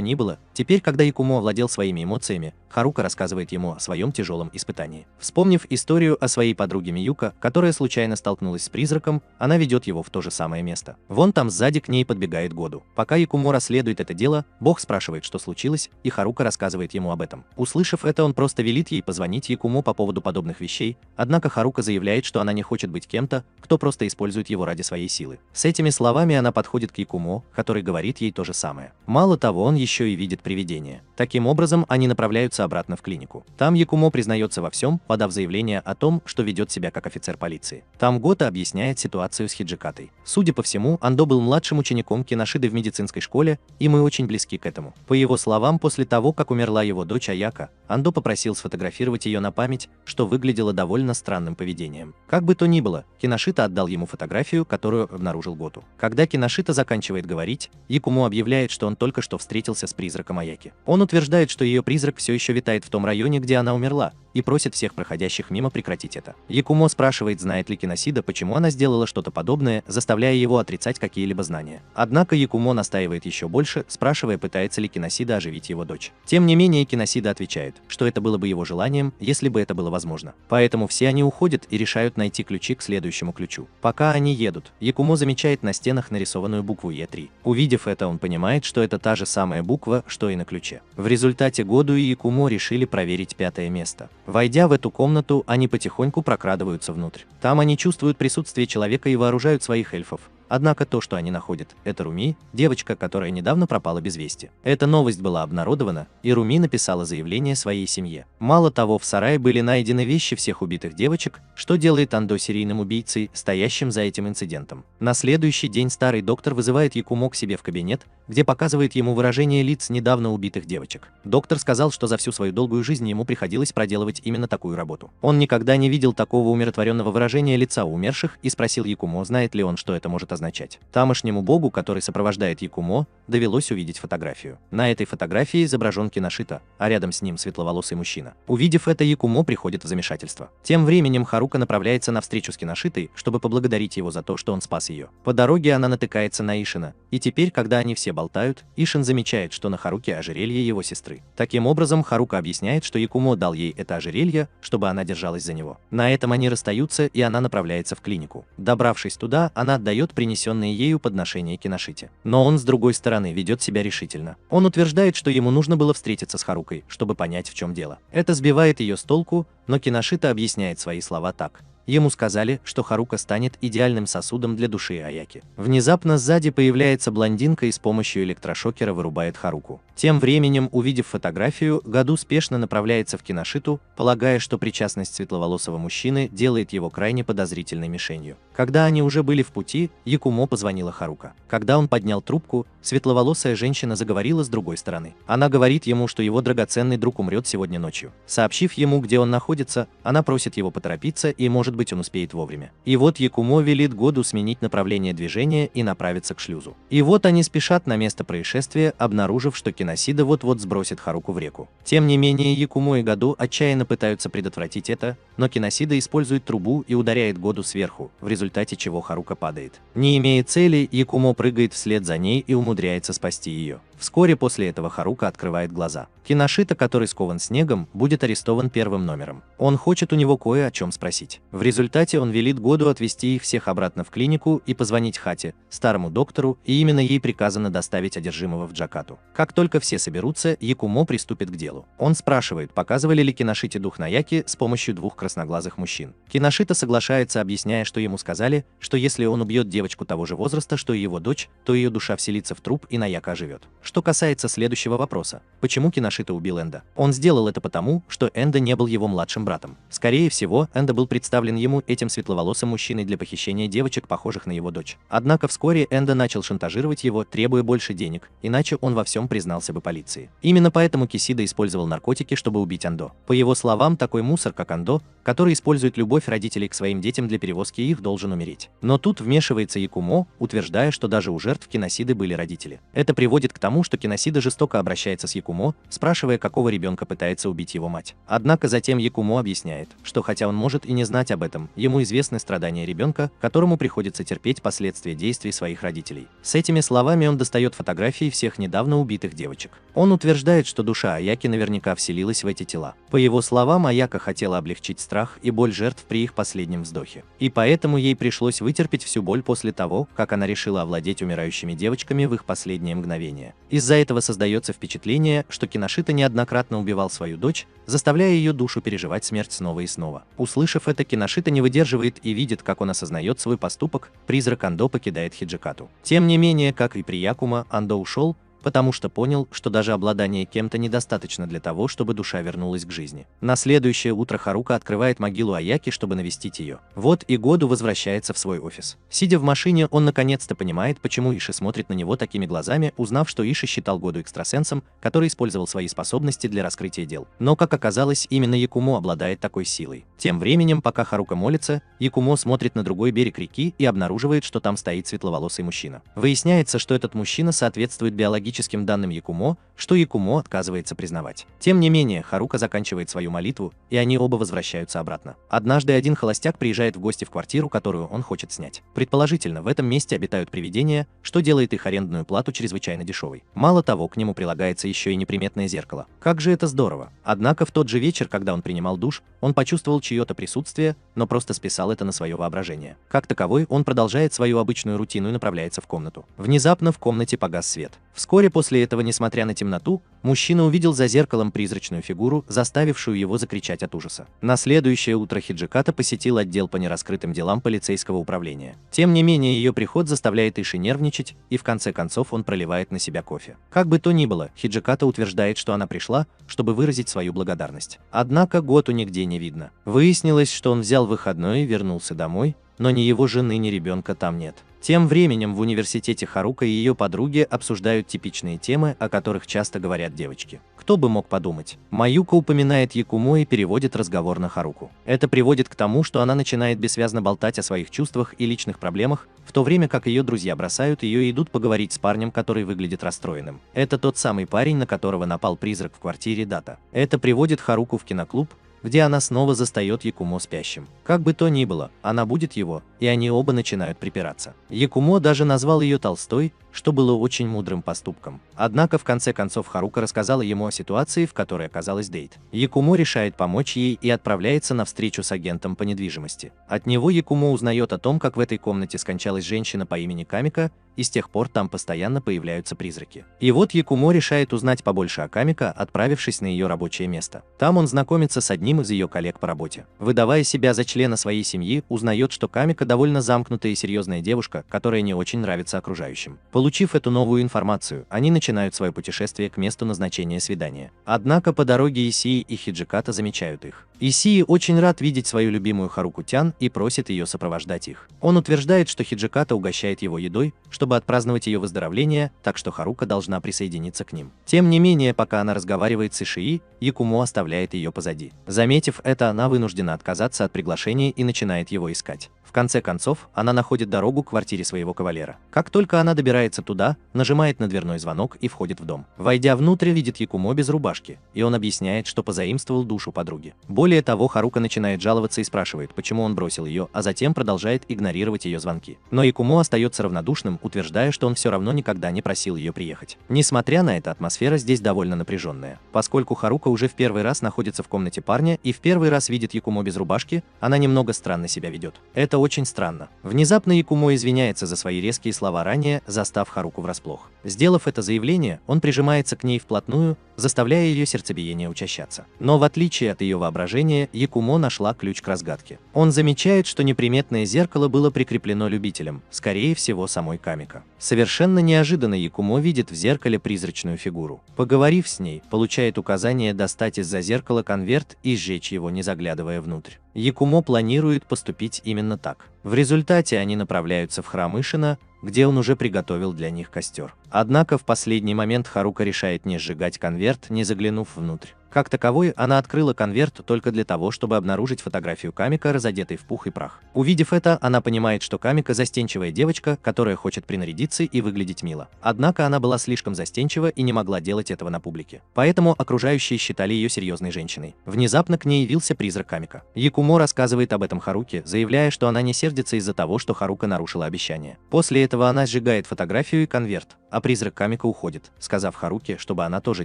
Speaker 1: ни было, теперь, когда Якумо овладел своими эмоциями, Харука рассказывает ему о своем тяжелом испытании. Вспомнив историю о своей подруге Миюка, которая случайно столкнулась с призраком, она ведет его в то же самое место. Вон там сзади к ней подбегает Году. Пока Якумо расследует это дело, Бог спрашивает, что случилось, и Харука рассказывает ему об этом. Услышав это, он просто велит ей позвонить Якумо по поводу подобных вещей, однако Харука заявляет, что она не хочет быть кем-то, кто просто использует его ради своей силы. С этими словами она подходит к Якумо, который говорит ей то же самое. Мало того, он еще и видит привидение. Таким образом, они направляются обратно в клинику. Там Якумо признается во всем, подав заявление о том, что ведет себя как офицер полиции. Там Гота объясняет ситуацию с Хиджикатой. Судя по всему, Андо был младшим учеником Киношиды в медицинской школе, и мы очень близки к этому. По его словам, после того, как умерла его дочь Аяка, Андо попросил сфотографировать ее на память, что выглядело довольно странным поведением. Как бы то ни было, Киношита отдал ему фотографию, которую обнаружил Готу. Когда Киношита заканчивает говорить, Якумо объявляет, что он только что встретился с призраком Аяки. Он утверждает, что ее призрак все еще витает в том районе, где она умерла, и просит всех проходящих мимо прекратить это. Якумо спрашивает, знает ли Киносида, почему она сделала что-то подобное, заставляя его отрицать какие-либо знания. Однако Якумо настаивает еще больше, спрашивая, пытается ли Киносида оживить его дочь. Тем не менее, Киносида отвечает, что это было бы его желанием, если бы это было возможно. Поэтому все они уходят и решают найти ключи к следующему ключу. Пока они едут, Якумо замечает на стенах нарисованную букву Е3. Увидев это, он понимает, что это та же самая буква, что и на ключе. В результате Году и Якумо решили проверить 5-е место. Войдя в эту комнату, они потихоньку прокрадываются внутрь. Там они чувствуют присутствие человека и вооружают своих эльфов. Однако то, что они находят, это Руми, девочка, которая недавно пропала без вести. Эта новость была обнародована, и Руми написала заявление своей семье. Мало того, в сарае были найдены вещи всех убитых девочек, что делает Андо серийным убийцей, стоящим за этим инцидентом. На следующий день старый доктор вызывает Якумо к себе в кабинет, где показывает ему выражение лиц недавно убитых девочек. Доктор сказал, что за всю свою долгую жизнь ему приходилось проделывать именно такую работу. Он никогда не видел такого умиротворенного выражения лица у умерших и спросил Якумо, знает ли он, что это может означать. Тамошнему богу, который сопровождает Якумо, довелось увидеть фотографию. На этой фотографии изображен Киношита, а рядом с ним светловолосый мужчина. Увидев это, Якумо приходит в замешательство. Тем временем Харука направляется на встречу с Киношитой, чтобы поблагодарить его за то, что он спас ее. По дороге она натыкается на Ишина, и теперь, когда они все болтают, Ишин замечает, что на Харуке ожерелье его сестры. Таким образом, Харука объясняет, что Якумо дал ей это ожерелье, чтобы она держалась за него. На этом они расстаются, и она направляется в клинику. Добравшись туда, она отдает принесенные ею подношения Киношите. Но он, с другой стороны, ведет себя решительно. Он утверждает, что ему нужно было встретиться с Харукой, чтобы понять, в чем дело. Это сбивает ее с толку, но Киношита объясняет свои слова так. Ему сказали, что Харука станет идеальным сосудом для души Аяки. Внезапно сзади появляется блондинка и с помощью электрошокера вырубает Харуку. Тем временем, увидев фотографию, Году спешно направляется в Киношиту, полагая, что причастность светловолосого мужчины делает его крайне подозрительной мишенью. Когда они уже были в пути, Якумо позвонила Харука. Когда он поднял трубку, светловолосая женщина заговорила с другой стороны. Она говорит ему, что его драгоценный друг умрет сегодня ночью. Сообщив ему, где он находится, она просит его поторопиться, и, может быть, он успеет вовремя. И вот Якумо велит Году сменить направление движения и направиться к шлюзу. И вот они спешат на место происшествия, обнаружив, что Киносида вот-вот сбросит Харуку в реку. Тем не менее, Якумо и Году отчаянно пытаются предотвратить это, но Киносида использует трубу и ударяет Году сверху, в результате чего Харука падает. Не имея цели, Якумо прыгает вслед за ней и умудряется спасти ее. Вскоре после этого Харука открывает глаза. Киношита, который скован снегом, будет арестован первым номером. Он хочет у него кое о чем спросить. В результате он велит Году отвезти их всех обратно в клинику и позвонить Хате, старому доктору, и именно ей приказано доставить одержимого в Джакату. Как только все соберутся, Якумо приступит к делу. Он спрашивает, показывали ли Киношите дух Наяки с помощью двух красноглазых мужчин. Киношита соглашается, объясняя, что ему сказали, что если он убьет девочку того же возраста, что и его дочь, то ее душа вселится в труп и Наяка оживет. Что касается следующего вопроса, почему Киношита убил Энда? Он сделал это потому, что Энда не был его младшим братом. Скорее всего, Энда был представлен ему этим светловолосым мужчиной для похищения девочек, похожих на его дочь. Однако вскоре Энда начал шантажировать его, требуя больше денег, иначе он во всем признался бы полиции. Именно поэтому Кисида использовал наркотики, чтобы убить Андо. По его словам, такой мусор, как Андо, который использует любовь родителей к своим детям для перевозки их, должен умереть. Но тут вмешивается Якумо, утверждая, что даже у жертв Киносиды были родители. Это приводит к тому, что Киносида жестоко обращается с Якумо, спрашивая, какого ребенка пытается убить его мать. Однако затем Якумо объясняет, что хотя он может и не знать об этом, ему известны страдания ребенка, которому приходится терпеть последствия действий своих родителей. С этими словами он достает фотографии всех недавно убитых девочек. Он утверждает, что душа Аяки наверняка вселилась в эти тела. По его словам, Аяка хотела облегчить страх и боль жертв при их последнем вздохе. И поэтому ей пришлось вытерпеть всю боль после того, как она решила овладеть умирающими девочками в их последнее мгновение. Из-за этого создается впечатление, что Киношита неоднократно убивал свою дочь, заставляя ее душу переживать смерть снова и снова. Услышав это, Киношита не выдерживает и видит, как он осознает свой поступок, призрак Андо покидает Хиджикату. Тем не менее, как и при Якумо, Андо ушел, потому что понял, что даже обладание кем-то недостаточно для того, чтобы душа вернулась к жизни. На следующее утро Харука открывает могилу Аяки, чтобы навестить ее. Вот и Году возвращается в свой офис. Сидя в машине, он наконец-то понимает, почему Иши смотрит на него такими глазами, узнав, что Иши считал Году экстрасенсом, который использовал свои способности для раскрытия дел. Но, как оказалось, именно Якумо обладает такой силой. Тем временем, пока Харука молится, Якумо смотрит на другой берег реки и обнаруживает, что там стоит светловолосый мужчина. Выясняется, что этот мужчина соответствует биологическим данным Якумо, что Якумо отказывается признавать. Тем не менее, Харука заканчивает свою молитву, и они оба возвращаются обратно. Однажды один холостяк приезжает в гости в квартиру, которую он хочет снять. Предположительно, в этом месте обитают привидения, что делает их арендную плату чрезвычайно дешевой. Мало того, к нему прилагается еще и неприметное зеркало. Как же это здорово! Однако в тот же вечер, когда он принимал душ, он почувствовал чье-то присутствие, но просто списал это на свое воображение. Как таковой, он продолжает свою обычную рутину и направляется в комнату. Внезапно в комнате погас свет. Вскоре после этого, несмотря на темноту, мужчина увидел за зеркалом призрачную фигуру, заставившую его закричать от ужаса. На следующее утро Хиджиката посетил отдел по нераскрытым делам полицейского управления. Тем не менее, ее приход заставляет Иши нервничать, и в конце концов он проливает на себя кофе. Как бы то ни было, Хиджиката утверждает, что она пришла, чтобы выразить свою благодарность. Однако Готу нигде не видно. Выяснилось, что он взял выходной и вернулся домой, но ни его жены, ни ребенка там нет. Тем временем в университете Харука и ее подруги обсуждают типичные темы, о которых часто говорят девочки. Кто бы мог подумать? Маюка упоминает Якумо и переводит разговор на Харуку. Это приводит к тому, что она начинает бессвязно болтать о своих чувствах и личных проблемах, в то время как ее друзья бросают ее и идут поговорить с парнем, который выглядит расстроенным. Это тот самый парень, на которого напал призрак в квартире Дата. Это приводит Харуку в киноклуб, где она снова застает Якумо спящим. Как бы то ни было, она будет его, и они оба начинают припираться. Якумо даже назвал ее Толстой, что было очень мудрым поступком. Однако в конце концов Харука рассказала ему о ситуации, в которой оказалась Дейт. Якумо решает помочь ей и отправляется на встречу с агентом по недвижимости. От него Якумо узнает о том, как в этой комнате скончалась женщина по имени Камика, и с тех пор там постоянно появляются призраки. И вот Якумо решает узнать побольше о Камика, отправившись на ее рабочее место. Там он знакомится с одним из ее коллег по работе. Выдавая себя за члена своей семьи, узнает, что Камика довольно замкнутая и серьезная девушка, которая не очень нравится окружающим. Получив эту новую информацию, они начинают свое путешествие к месту назначения свидания. Однако по дороге Исии и Хиджиката замечают их. Исии очень рад видеть свою любимую Харуку-тян и просит ее сопровождать их. Он утверждает, что Хиджиката угощает его едой, чтобы отпраздновать ее выздоровление, так что Харука должна присоединиться к ним. Тем не менее, пока она разговаривает с Ишии, Якумо оставляет ее позади. Заметив это, она вынуждена отказаться от приглашения и начинает его искать. В конце концов, она находит дорогу к квартире своего кавалера. Как только она добирается туда, нажимает на дверной звонок и входит в дом. Войдя внутрь, видит Якумо без рубашки, и он объясняет, что позаимствовал душу подруги. Более того, Харука начинает жаловаться и спрашивает, почему он бросил ее, а затем продолжает игнорировать ее звонки. Но Якумо остается равнодушным, утверждая, что он все равно никогда не просил ее приехать. Несмотря на это, атмосфера здесь довольно напряженная. Поскольку Харука уже в первый раз находится в комнате парня и в первый раз видит Якумо без рубашки, она немного странно себя ведет. Это очень странно. Внезапно Якумо извиняется за свои резкие слова ранее, застав Харуку врасплох. Сделав это заявление, он прижимается к ней вплотную, заставляя ее сердцебиение учащаться. Но в отличие от ее воображения, Якумо нашла ключ к разгадке. Он замечает, что неприметное зеркало было прикреплено любителем, скорее всего самой Камика. Совершенно неожиданно Якумо видит в зеркале призрачную фигуру. Поговорив с ней, получает указание достать из-за зеркала конверт и сжечь его, не заглядывая внутрь. Якумо планирует поступить именно так. В результате они направляются в храм Ишина, где он уже приготовил для них костер. Однако в последний момент Харука решает не сжигать конверт, не заглянув внутрь. Как таковой, она открыла конверт только для того, чтобы обнаружить фотографию Камика, разодетой в пух и прах. Увидев это, она понимает, что Камика застенчивая девочка, которая хочет принарядиться и выглядеть мило. Однако она была слишком застенчива и не могла делать этого на публике. Поэтому окружающие считали ее серьезной женщиной. Внезапно к ней явился призрак Камика. Якумо рассказывает об этом Харуке, заявляя, что она не сердится из-за того, что Харука нарушила обещание. После этого она сжигает фотографию и конверт, а призрак Камика уходит, сказав Харуке, чтобы она тоже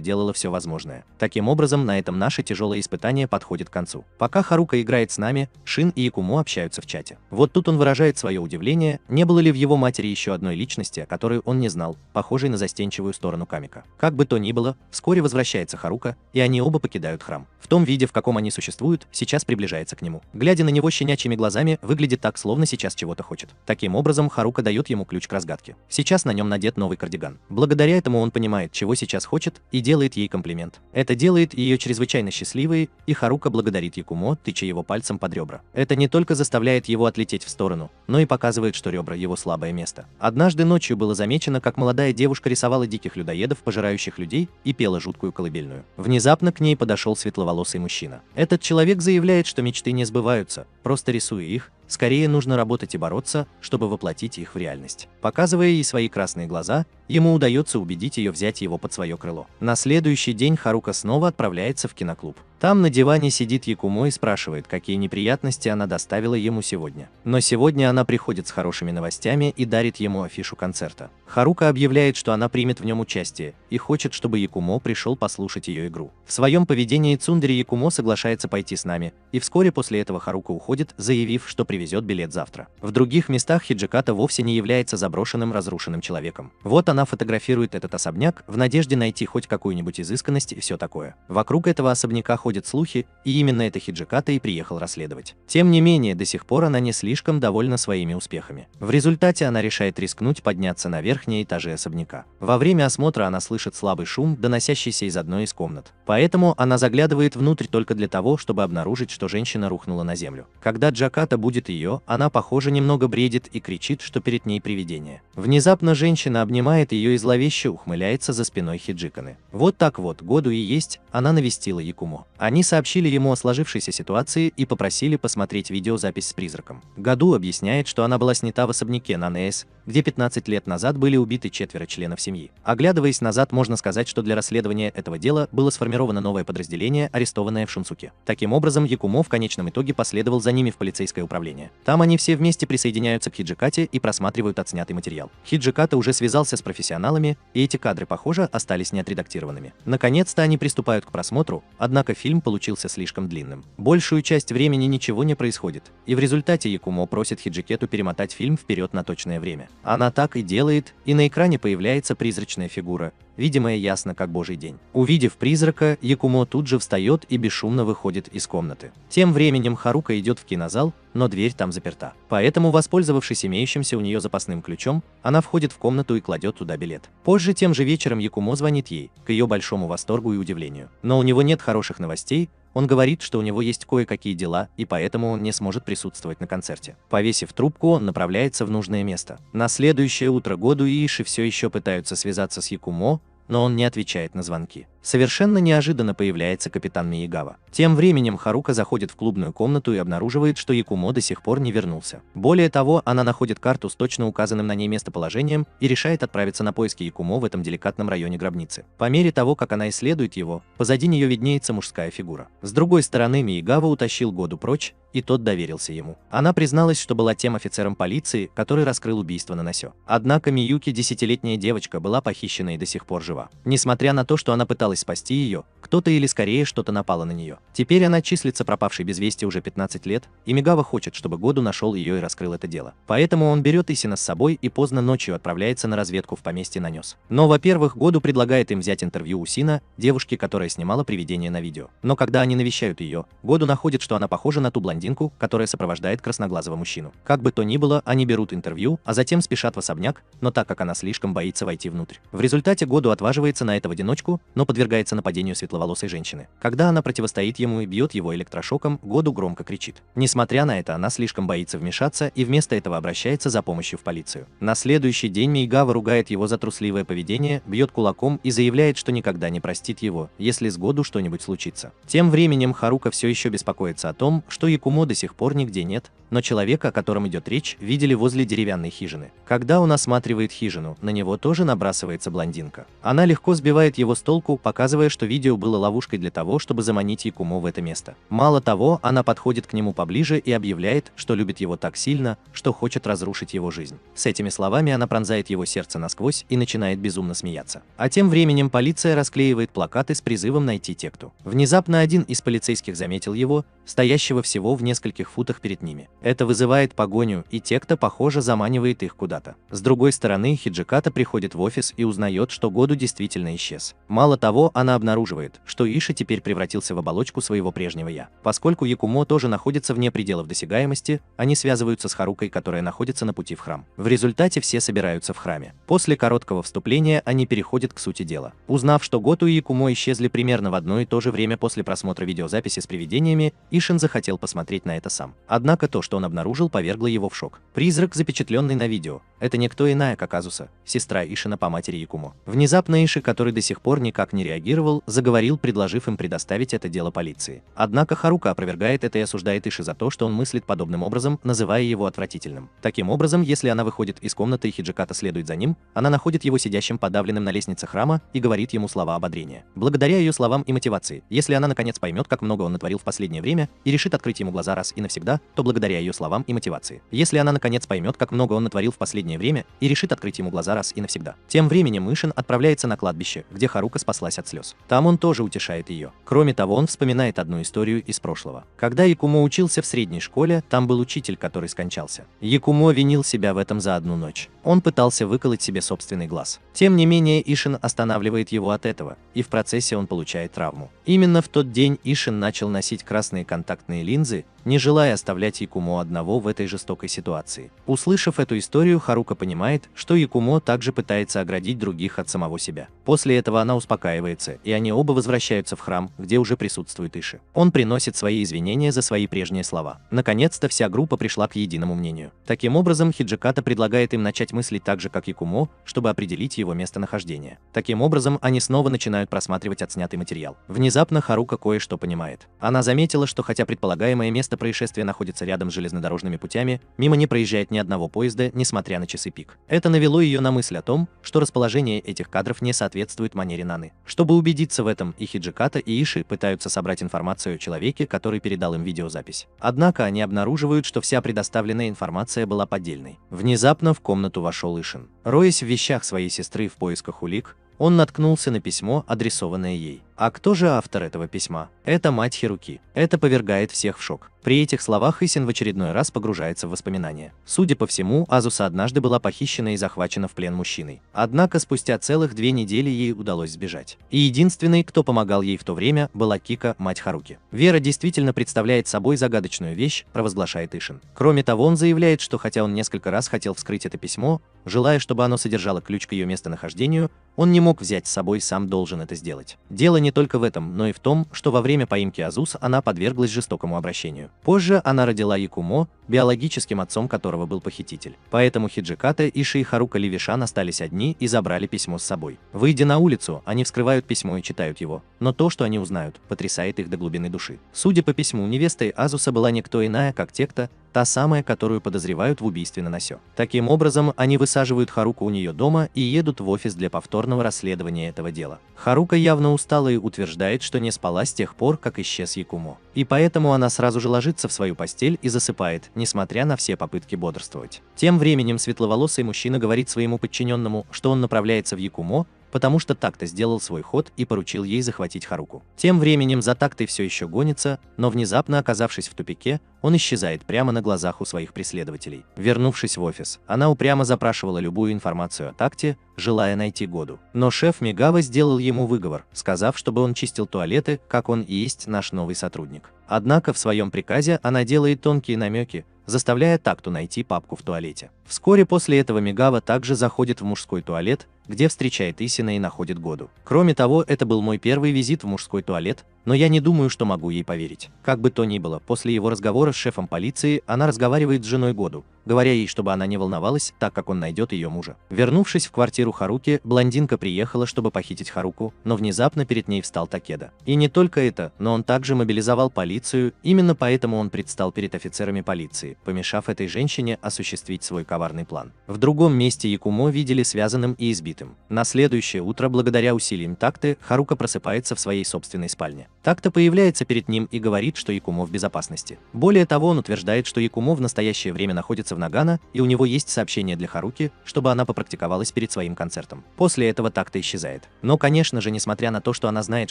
Speaker 1: делала все возможное. Таким образом, на этом наше тяжелое испытание подходит к концу. Пока Харука играет с нами, Шин и Якумо общаются в чате. Вот тут он выражает свое удивление, не было ли в его матери еще одной личности, о которой он не знал, похожей на застенчивую сторону Камика. Как бы то ни было, вскоре возвращается Харука, и они оба покидают храм. В том виде, в каком они существуют, сейчас приближается к нему. Глядя на него щенячьими глазами, выглядит так, словно сейчас чего-то хочет. Таким образом, Харука дает ему ключ к разгадке. Сейчас на нем надет новый кардиган. хулиган. Благодаря этому он понимает, чего сейчас хочет, и делает ей комплимент. Это делает ее чрезвычайно счастливой, и Харука благодарит Якумо, тыча его пальцем под ребра. Это не только заставляет его отлететь в сторону, но и показывает, что ребра – его слабое место. Однажды ночью было замечено, как молодая девушка рисовала диких людоедов, пожирающих людей, и пела жуткую колыбельную. Внезапно к ней подошел светловолосый мужчина. Этот человек заявляет, что мечты не сбываются, просто рисуя их, скорее нужно работать и бороться, чтобы воплотить их в реальность. Показывая ей свои красные глаза, ему удается убедить ее взять его под свое крыло. На следующий день Харука снова отправляется в киноклуб. Там на диване сидит Якумо и спрашивает, какие неприятности она доставила ему сегодня. Но сегодня она приходит с хорошими новостями и дарит ему афишу концерта. Харука объявляет, что она примет в нем участие, и хочет, чтобы Якумо пришел послушать ее игру. В своем поведении цундери Якумо соглашается пойти с нами, и вскоре после этого Харука уходит, заявив, что привезет билет завтра. В других местах Хиджиката вовсе не является заброшенным, разрушенным человеком. Вот она фотографирует этот особняк в надежде найти хоть какую-нибудь изысканность и все такое. Вокруг этого особняка ходят слухи, и именно это Хиджиката и приехал расследовать. Тем не менее, до сих пор она не слишком довольна своими успехами. В результате она решает рискнуть подняться на верхние этажи особняка. Во время осмотра она слышит слабый шум, доносящийся из одной из комнат. Поэтому она заглядывает внутрь только для того, чтобы обнаружить, что женщина рухнула на землю. Когда Джаката будет ее, она, похоже, немного бредит и кричит, что перед ней привидение. Внезапно женщина обнимает ее и зловеще ухмыляется за спиной Хиджиканы. Вот так вот, году и есть, она навестила Якумо. Они сообщили ему о сложившейся ситуации и попросили посмотреть видеозапись с призраком. Гаду объясняет, что она была снята в особняке Нанеэс, где 15 лет назад были убиты 4 членов семьи. Оглядываясь назад, можно сказать, что для расследования этого дела было сформировано новое подразделение, арестованное в Шунсуке. Таким образом, Якумо в конечном итоге последовал за ними в полицейское управление. Там они все вместе присоединяются к Хиджикате и просматривают отснятый материал. Хиджиката уже связался с профессионалами, и эти кадры, похоже, остались неотредактированными. Наконец-то они приступают к просмотру, однако фильм получился слишком длинным. Большую часть времени ничего не происходит, и в результате Якумо просит Хиджикету перемотать фильм вперед на точное время. Она так и делает, и на экране появляется призрачная фигура, видимая ясно как божий день. Увидев призрака, Якумо тут же встает и бесшумно выходит из комнаты. Тем временем Харука идет в кинозал, но дверь там заперта. Поэтому, воспользовавшись имеющимся у нее запасным ключом, она входит в комнату и кладет туда билет. Позже тем же вечером Якумо звонит ей, к ее большому восторгу и удивлению. Но у него нет хороших новостей. Он говорит, что у него есть кое-какие дела, и поэтому он не сможет присутствовать на концерте. Повесив трубку, он направляется в нужное место. На следующее утро Году и Иши все еще пытаются связаться с Якумо, но он не отвечает на звонки. Совершенно неожиданно появляется капитан Миягава. Тем временем Харука заходит в клубную комнату и обнаруживает, что Якумо до сих пор не вернулся. Более того, она находит карту с точно указанным на ней местоположением и решает отправиться на поиски Якумо в этом деликатном районе гробницы. По мере того, как она исследует его, позади нее виднеется мужская фигура. С другой стороны, Миягава утащил Году прочь, и тот доверился ему. Она призналась, что была тем офицером полиции, который раскрыл убийство на Насё. Однако Миюки, 10-летняя девочка, была похищена и до сих пор жива. Несмотря на то, что она пыталась спасти ее, кто-то или скорее что-то напало на нее. Теперь она числится пропавшей без вести уже 15 лет, и Мигава хочет, чтобы Году нашел ее и раскрыл это дело. Поэтому он берет Исина с собой и поздно ночью отправляется на разведку в поместье Нанёс. Но, во-первых, Году предлагает им взять интервью у Сина, девушки, которая снимала привидение на видео. Но когда они навещают ее, Году находит, что она похожа на ту блондинку, которая сопровождает красноглазого мужчину. Как бы то ни было, они берут интервью, а затем спешат в особняк, но так как она слишком боится войти внутрь. В результате Году отваживается на это в одиночку, но подвергается нападению светловолосой женщины. Когда она противостоит ему и бьет его электрошоком, Году громко кричит. Несмотря на это, она слишком боится вмешаться и вместо этого обращается за помощью в полицию. На следующий день Миягава ругает его за трусливое поведение, бьет кулаком и заявляет, что никогда не простит его, если с Году что-нибудь случится. Тем временем Харука все еще беспокоится о том, что Якумо до сих пор нигде нет, но человека, о котором идет речь, видели возле деревянной хижины. Когда он осматривает хижину, на него тоже набрасывается блондинка. Она легко сбивает его с толку, показывая, что видео было ловушкой для того, чтобы заманить Якумо в это место. Мало того, она подходит к нему поближе и объявляет, что любит его так сильно, что хочет разрушить его жизнь. С этими словами она пронзает его сердце насквозь и начинает безумно смеяться. А тем временем полиция расклеивает плакаты с призывом найти текту. Внезапно один из полицейских заметил его стоящего всего в нескольких футах перед ними. Это вызывает погоню, и Текта, похоже, заманивает их куда-то. С другой стороны, Хиджиката приходит в офис и узнает, что Году действительно исчез. Мало того, она обнаруживает, что Иши теперь превратился в оболочку своего прежнего «я». Поскольку Якумо тоже находится вне пределов досягаемости, они связываются с Харукой, которая находится на пути в храм. В результате все собираются в храме. После короткого вступления они переходят к сути дела. Узнав, что Готу и Якумо исчезли примерно в одно и то же время после просмотра видеозаписи с привидениями, Ишин захотел посмотреть на это сам. Однако то, что он обнаружил, повергло его в шок. Призрак, запечатленный на видео, это никто иная, как Азуса, сестра Ишина по матери Якумо. Внезапно Иши, который до сих пор никак не реагировал, заговорил, предложив им предоставить это дело полиции. Однако Харука опровергает это и осуждает Иши за то, что он мыслит подобным образом, называя его отвратительным. Таким образом, если она выходит из комнаты и Хиджиката следует за ним, она находит его сидящим подавленным на лестнице храма и говорит ему слова ободрения. Благодаря ее словам и мотивации, если она наконец поймет, как много он натворил в последнее время, и решит открыть ему глаза раз и навсегда, то благодаря ее словам и мотивации. Если она наконец поймет, как много он натворил в последнее время, и решит открыть ему глаза раз и навсегда. Тем временем Ишин отправляется на кладбище, где Харука спаслась от слез. Там он тоже утешает ее. Кроме того, он вспоминает одну историю из прошлого. Когда Якумо учился в средней школе, там был учитель, который скончался. Якумо винил себя в этом за одну ночь. Он пытался выколоть себе собственный глаз. Тем не менее, Ишин останавливает его от этого, и в процессе он получает травму. Именно в тот день Ишин начал носить красные контактные линзы, не желая оставлять Якумо одного в этой жестокой ситуации. Услышав эту историю, Харука понимает, что Якумо также пытается оградить других от самого себя. После этого она успокаивается, и они оба возвращаются в храм, где уже присутствует Иши. Он приносит свои извинения за свои прежние слова. Наконец-то вся группа пришла к единому мнению. Таким образом, Хиджиката предлагает им начать мыслить так же, как Якумо, чтобы определить его местонахождение. Таким образом, они снова начинают просматривать отснятый материал. Внезапно Харука кое-что понимает. Она заметила, что хотя предполагаемое место происшествия находится рядом с железнодорожными путями, мимо не проезжает ни одного поезда, несмотря на часы пик. Это навело ее на мысль о том, что расположение этих кадров не соответствует манере Наны. Чтобы убедиться в этом, и Хиджиката, и Иши пытаются собрать информацию о человеке, который передал им видеозапись. Однако они обнаруживают, что вся предоставленная информация была поддельной. Внезапно в комнату вошел Ишин. Роясь в вещах своей сестры в поисках улик, он наткнулся на письмо, адресованное ей. А кто же автор этого письма? Это мать Хируки. Это повергает всех в шок. При этих словах Исин в очередной раз погружается в воспоминания. Судя по всему, Азуса однажды была похищена и захвачена в плен мужчиной. Однако спустя целых 2 недели ей удалось сбежать. И единственной, кто помогал ей в то время, была Кика, мать Харуки. Вера действительно представляет собой загадочную вещь, провозглашает Ишин. Кроме того, он заявляет, что хотя он несколько раз хотел вскрыть это письмо, желая, чтобы оно содержало ключ к ее местонахождению, он не мог взять с собой, сам должен это сделать. Дело не только в этом, но и в том, что во время поимки Азус она подверглась жестокому обращению. Позже она родила Якумо, биологическим отцом которого был похититель. Поэтому Хиджиката, Иши и Харука Левишан остались одни и забрали письмо с собой. Выйдя на улицу, они вскрывают письмо и читают его. Но то, что они узнают, потрясает их до глубины души. Судя по письму, невестой Азуса была никто иная, как Текта, та самая, которую подозревают в убийстве Нанасё. Таким образом, они высаживают Харуку у нее дома и едут в офис для повторного расследования этого дела. Харука явно устала и утверждает, что не спала с тех пор, как исчез Якумо. И поэтому она сразу же ложится в свою постель и засыпает, несмотря на все попытки бодрствовать. Тем временем светловолосый мужчина говорит своему подчиненному, что он направляется в Якумо, потому что Так-то сделал свой ход и поручил ей захватить Харуку. Тем временем за Так-той все еще гонится, но внезапно оказавшись в тупике, он исчезает прямо на глазах у своих преследователей. Вернувшись в офис, она упрямо запрашивала любую информацию о Так-те, желая найти Году. Но шеф Мигава сделал ему выговор, сказав, чтобы он чистил туалеты, как он и есть наш новый сотрудник. Однако в своем приказе она делает тонкие намеки, заставляя Так-ту найти папку в туалете. Вскоре после этого Мигава также заходит в мужской туалет, где встречает Исина и находит Году. Кроме того, это был мой первый визит в мужской туалет, но я не думаю, что могу ей поверить. Как бы то ни было, после его разговора с шефом полиции она разговаривает с женой Году, говоря ей, чтобы она не волновалась, так как он найдет ее мужа. Вернувшись в квартиру Харуки, блондинка приехала, чтобы похитить Харуку, но внезапно перед ней встал Такеда. И не только это, но он также мобилизовал полицию, именно поэтому он предстал перед офицерами полиции, помешав этой женщине осуществить свой коварный план. В другом месте Якумо видели связанным и избитым. На следующее утро, благодаря усилиям Так-ты, Харука просыпается в своей собственной спальне. Так-то появляется перед ним и говорит, что Якумо в безопасности. Более того, он утверждает, что Якумо в настоящее время находится в Нагано, и у него есть сообщение для Харуки, чтобы она попрактиковалась перед своим концертом. После этого так-то исчезает. Но, конечно же, несмотря на то, что она знает,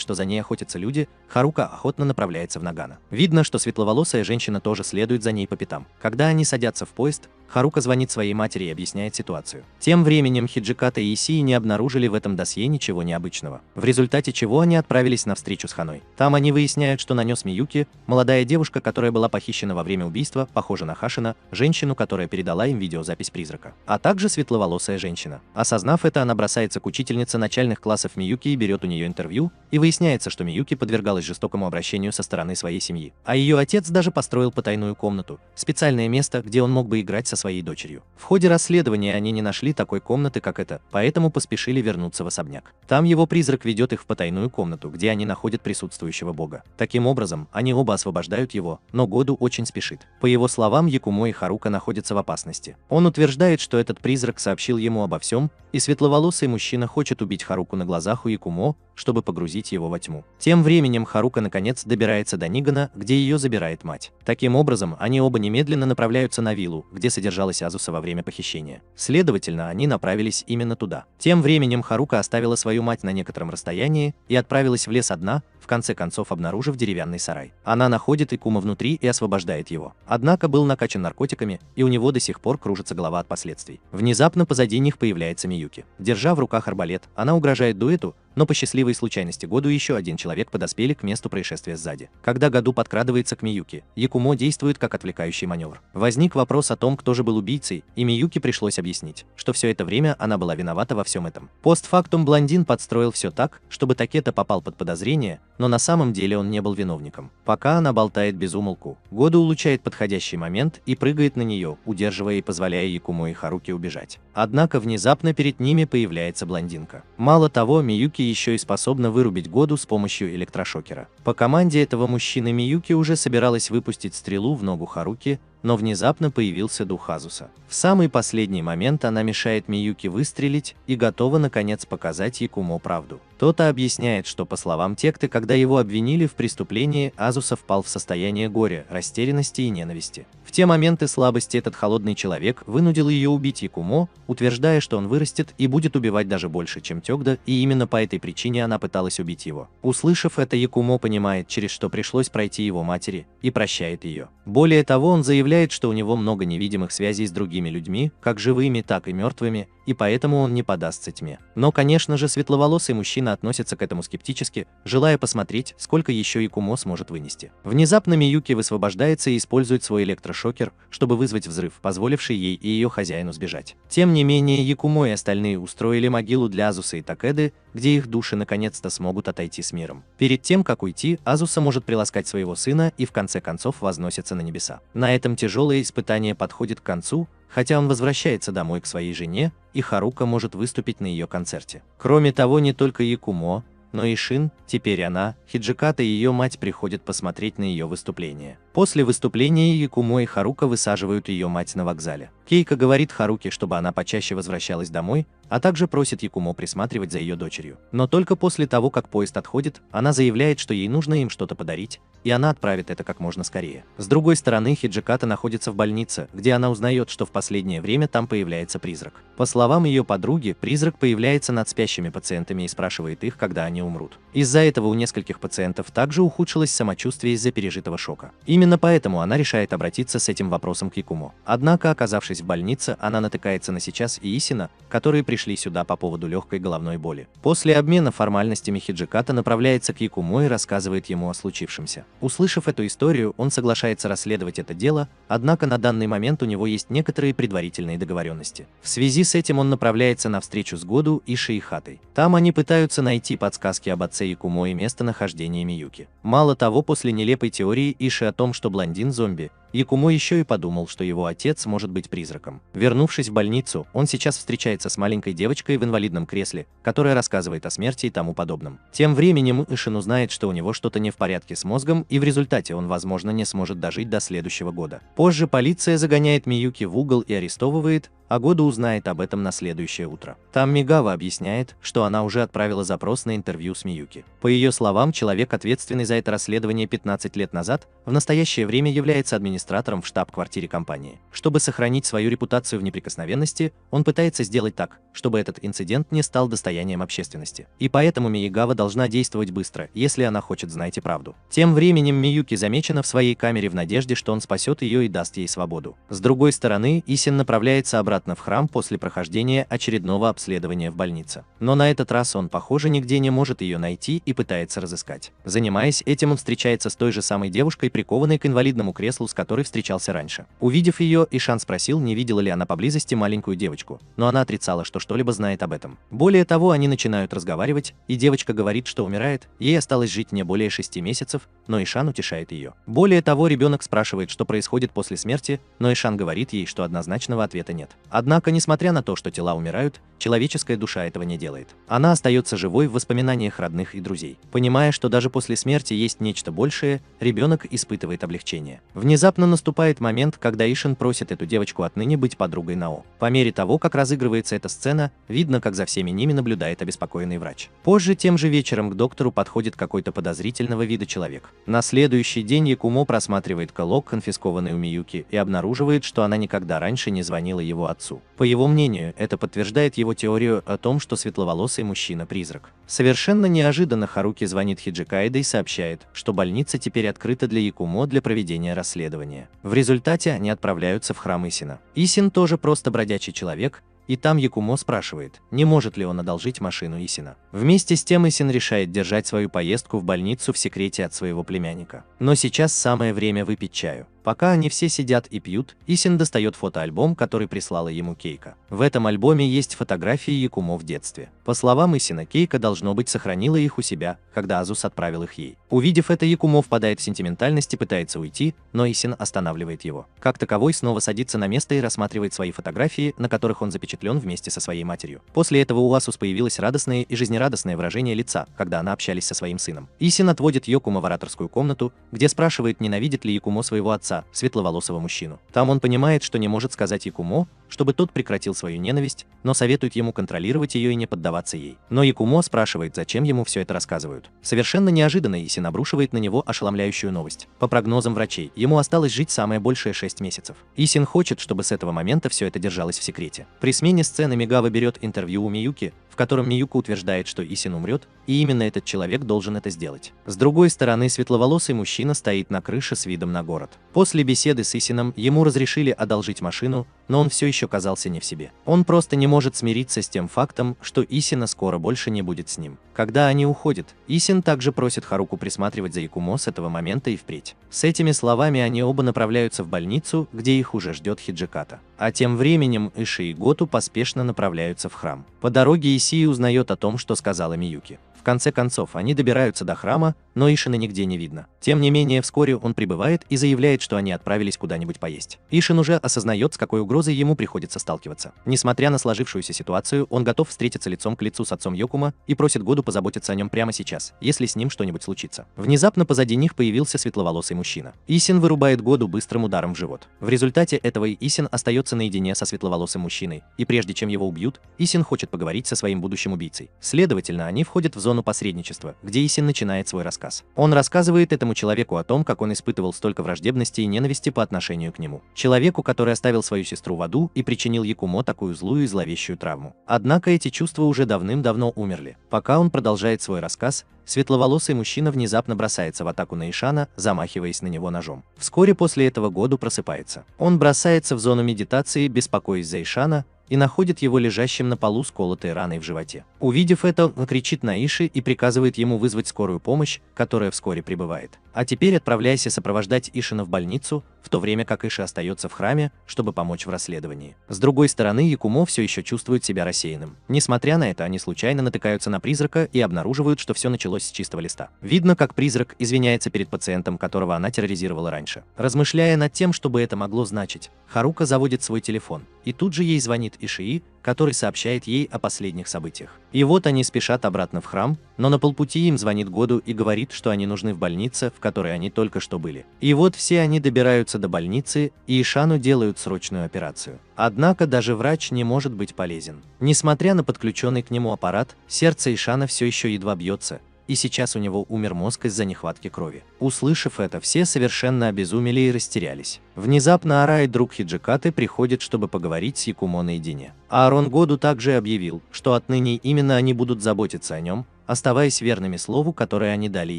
Speaker 1: что за ней охотятся люди, Харука охотно направляется в Нагано. Видно, что светловолосая женщина тоже следует за ней по пятам. Когда они садятся в поезд, Харука звонит своей матери и объясняет ситуацию. Тем временем Хиджиката и Исии не обнаружили в этом досье ничего необычного, в результате чего они отправились на встречу с Ханой. Там они выясняют, что нанес Миюки, молодая девушка, которая была похищена во время убийства, похожа на Хашина, женщину, которая передала им видеозапись призрака, а также светловолосая женщина. Осознав это, она бросается к учительнице начальных классов Миюки и берет у нее интервью, и выясняется, что Миюки подвергалась жестокому обращению со стороны своей семьи. А ее отец даже построил потайную комнату, специальное место, где он мог бы играть со своей дочерью. В ходе расследования они не нашли такой комнаты, как эта, поэтому поспешили вернуться в особняк. Там его призрак ведет их в потайную комнату, где они находят присутствующего бога. Таким образом, они оба освобождают его, но Году очень спешит. По его словам, Якумо и Харука находятся в опасности. Он утверждает, что этот призрак сообщил ему обо всем, и светловолосый мужчина хочет убить Харуку на глазах у Якумо, чтобы погрузить его во тьму. Тем временем Харука наконец добирается до Нигана, где ее забирает мать. Таким образом, они оба немедленно направляются на виллу, где содержалась Азуса во время похищения. Следовательно, они направились именно туда. Тем временем Харука оставила свою мать на некотором расстоянии и отправилась в лес одна, в конце концов обнаружив деревянный сарай. Она находит Икумо внутри и освобождает его. Однако был накачан наркотиками, и у него до сих пор кружится голова от последствий. Внезапно позади них появляется Миюки. Держа в руках арбалет, она угрожает дуэту, но по счастливой случайности Году и еще один человек подоспели к месту происшествия сзади. Когда Году подкрадывается к Миюки, Якумо действует как отвлекающий маневр. Возник вопрос о том, кто же был убийцей, и Миюки пришлось объяснить, что все это время она была виновата во всем этом. Постфактум блондин подстроил все так, чтобы Такета попал под подозрение, но на самом деле он не был виновником. Пока она болтает без умолку, Году улучшает подходящий момент и прыгает на нее, удерживая и позволяя Якумо и Харуки убежать. Однако внезапно перед ними появляется блондинка. Мало того, Миюки еще и способна вырубить Году с помощью электрошокера. По команде этого мужчины Миюки уже собиралась выпустить стрелу в ногу Харуки, но внезапно появился дух Азуса. В самый последний момент она мешает Миюки выстрелить и готова наконец показать Якумо правду. Тот объясняет, что по словам Текты, когда его обвинили в преступлении, Азуса впал в состояние горя, растерянности и ненависти. В те моменты слабости этот холодный человек вынудил ее убить Якумо, утверждая, что он вырастет и будет убивать даже больше, чем Тёгда, и именно по этой причине она пыталась убить его. Услышав это, Якумо понимает, через что пришлось пройти его матери, и прощает ее. Более того, он заявляет, что у него много невидимых связей с другими людьми, как живыми, так и мертвыми, и поэтому он не поддастся тьме. Но, конечно же, светловолосый мужчина относится к этому скептически, желая посмотреть, сколько еще Якумо сможет вынести. Внезапно Миюки высвобождается и использует свой электрошокер, чтобы вызвать взрыв, позволивший ей и ее хозяину сбежать. Тем не менее, Якумо и остальные устроили могилу для Азусы и Такеды, где их души наконец-то смогут отойти с миром. Перед тем, как уйти, Азуса может приласкать своего сына и в конце концов возносится на небеса. На этом тяжелое испытание подходит к концу, хотя он возвращается домой к своей жене, и Харука может выступить на ее концерте. Кроме того, не только Якумо, но и Шин, теперь она, Хиджиката и ее мать приходят посмотреть на ее выступление. После выступления Якумо и Харука высаживают ее мать на вокзале. Кейка говорит Харуке, чтобы она почаще возвращалась домой, а также просит Якумо присматривать за ее дочерью. Но только после того, как поезд отходит, она заявляет, что ей нужно им что-то подарить, и она отправит это как можно скорее. С другой стороны, Хиджиката находится в больнице, где она узнает, что в последнее время там появляется призрак. По словам ее подруги, призрак появляется над спящими пациентами и спрашивает их, когда они умрут. Из-за этого у нескольких пациентов также ухудшилось самочувствие из-за пережитого шока. Именно поэтому она решает обратиться с этим вопросом к Якумо. Однако, оказавшись в больнице, она натыкается на Сейчас и Исина, которые пришли сюда по поводу легкой головной боли. После обмена формальностями Хиджиката направляется к Якумо и рассказывает ему о случившемся. Услышав эту историю, он соглашается расследовать это дело, однако на данный момент у него есть некоторые предварительные договоренности. В связи с этим он направляется на встречу с Году и Шиихатой. Там они пытаются найти подсказки об отце Якумо и местонахождении Миюки. Мало того, после нелепой теории Иши о том, что блондин-зомби, Якумо еще и подумал, что его отец может быть призраком. Вернувшись в больницу, он сейчас встречается с маленькой девочкой в инвалидном кресле, которая рассказывает о смерти и тому подобном. Тем временем Ишин узнает, что у него что-то не в порядке с мозгом, и в результате он, возможно, не сможет дожить до следующего года. Позже полиция загоняет Миюки в угол и арестовывает, а Года узнает об этом на следующее утро. Там Мигава объясняет, что она уже отправила запрос на интервью с Миюки. По ее словам, человек, ответственный за это расследование 15 лет назад, в настоящее время является администратором в штаб-квартире компании. Чтобы сохранить свою репутацию в неприкосновенности, он пытается сделать так, чтобы этот инцидент не стал достоянием общественности. И поэтому Миягава должна действовать быстро, если она хочет знать и правду. Тем временем Миюки замечена в своей камере в надежде, что он спасет ее и даст ей свободу. С другой стороны, Исин направляется обратно в храм после прохождения очередного обследования в больнице. Но на этот раз он, похоже, нигде не может ее найти и пытается разыскать. Занимаясь этим, он встречается с той же самой девушкой, прикованной к инвалидному креслу, с которой встречался раньше. Увидев ее, Ишан спросил, не видела ли она поблизости маленькую девочку, но она отрицала, что что-либо знает об этом. Более того, они начинают разговаривать, и девочка говорит, что умирает, ей осталось жить не более 6 месяцев, но Ишан утешает ее. Более того, ребенок спрашивает, что происходит после смерти, но Ишан говорит ей, что однозначного ответа нет. Однако, несмотря на то, что тела умирают, человеческая душа этого не делает. Она остается живой в воспоминаниях родных и друзей. Понимая, что даже после смерти есть нечто большее, ребенок испытывает облегчение. Внезапно наступает момент, когда Ишин просит эту девочку отныне быть подругой Нао. По мере того, как разыгрывается эта сцена, видно, как за всеми ними наблюдает обеспокоенный врач. Позже, тем же вечером, к доктору подходит какой-то подозрительного вида человек. На следующий день Якумо просматривает калок, конфискованный у Миюки, и обнаруживает, что она никогда раньше не звонила его отцу. По его мнению, это подтверждает его теорию о том, что светловолосый мужчина – призрак. Совершенно неожиданно Харуки звонит Хиджикайда и сообщает, что больница теперь открыта для Якумо для проведения расследования. В результате они отправляются в храм Исина. Исин тоже просто бродячий человек, и там Якумо спрашивает, не может ли он одолжить машину Исина. Вместе с тем Исин решает держать свою поездку в больницу в секрете от своего племянника. Но сейчас самое время выпить чаю. Пока они все сидят и пьют, Исин достает фотоальбом, который прислала ему Кейка. В этом альбоме есть фотографии Якумо в детстве. По словам Исина, Кейка, должно быть, сохранила их у себя, когда Азус отправил их ей. Увидев это, Якумо впадает в сентиментальность и пытается уйти, но Исин останавливает его. Как таковой снова садится на место и рассматривает свои фотографии, на которых он запечатлен вместе со своей матерью. После этого у Асус появилось радостное и жизнерадостное выражение лица, когда она общались со своим сыном. Исин отводит Йокумо в ораторскую комнату, где спрашивает, ненавидит ли Якумо своего отца, светловолосого мужчину. Там он понимает, что не может сказать Якумо, чтобы тот прекратил свою ненависть, но советует ему контролировать ее и не поддаваться ей. Но Якумо спрашивает, зачем ему все это рассказывают. Совершенно неожиданно Исин обрушивает на него ошеломляющую новость. По прогнозам врачей, ему осталось жить самое большее 6 месяцев. Исин хочет, чтобы с этого момента все это держалось в секрете. При смене сцены Мигава берет интервью у Миюки, в котором Миюка утверждает, что Исин умрет, и именно этот человек должен это сделать. С другой стороны, светловолосый мужчина стоит на крыше с видом на город. После беседы с Исином ему разрешили одолжить машину, но он все еще казался не в себе. Он просто не может смириться с тем фактом, что Исина скоро больше не будет с ним. Когда они уходят, Исин также просит Харуку присматривать за Якумо с этого момента и впредь. С этими словами они оба направляются в больницу, где их уже ждет Хиджиката. А тем временем Иши и Готу поспешно направляются в храм. По дороге Исии узнает о том, что сказала Миюки. В конце концов, они добираются до храма, но Ишина нигде не видно. Тем не менее, вскоре он прибывает и заявляет, что они отправились куда-нибудь поесть. Ишин уже осознает, с какой угрозой ему приходится сталкиваться. Несмотря на сложившуюся ситуацию, он готов встретиться лицом к лицу с отцом Йокумо и просит Году позаботиться о нем прямо сейчас, если с ним что-нибудь случится. Внезапно позади них появился светловолосый мужчина. Исин вырубает Году быстрым ударом в живот. В результате этого Исин остается наедине со светловолосым мужчиной, и прежде чем его убьют, Исин хочет поговорить со своим будущим убийцей. Следовательно, они входят в зону посредничества, где Исин начинает свой рассказ. Он рассказывает этому человеку о том, как он испытывал столько враждебности и ненависти по отношению к нему. Человеку, который оставил свою сестру в аду и причинил Якумо такую злую и зловещую травму. Однако эти чувства уже давным-давно умерли. Пока он продолжает свой рассказ, светловолосый мужчина внезапно бросается в атаку на Ишана, замахиваясь на него ножом. Вскоре после этого Году просыпается. Он бросается в зону медитации, беспокоясь за Ишана, и находит его лежащим на полу с колотой раной в животе. Увидев это, он кричит на Иши и приказывает ему вызвать скорую помощь, которая вскоре прибывает. А теперь отправляйся сопровождать Ишина в больницу, в то время как Иши остается в храме, чтобы помочь в расследовании. С другой стороны, Якумо все еще чувствует себя рассеянным. Несмотря на это, они случайно натыкаются на призрака и обнаруживают, что все началось с чистого листа. Видно, как призрак извиняется перед пациентом, которого она терроризировала раньше. Размышляя над тем, что бы это могло значить, Харука заводит свой телефон, и тут же ей звонит Ишии, который сообщает ей о последних событиях. И вот они спешат обратно в храм, но на полпути им звонит Году и говорит, что они нужны в больнице, в которой они только что были. И вот все они добираются до больницы, и Ишану делают срочную операцию. Однако даже врач не может быть полезен. Несмотря на подключенный к нему аппарат, сердце Ишана все еще едва бьется, и сейчас у него умер мозг из-за нехватки крови. Услышав это, все совершенно обезумели и растерялись. Внезапно Арай, друг Хиджикаты, приходит, чтобы поговорить с Якумо наедине. Аарон Году также объявил, что отныне именно они будут заботиться о нем, оставаясь верными слову, которое они дали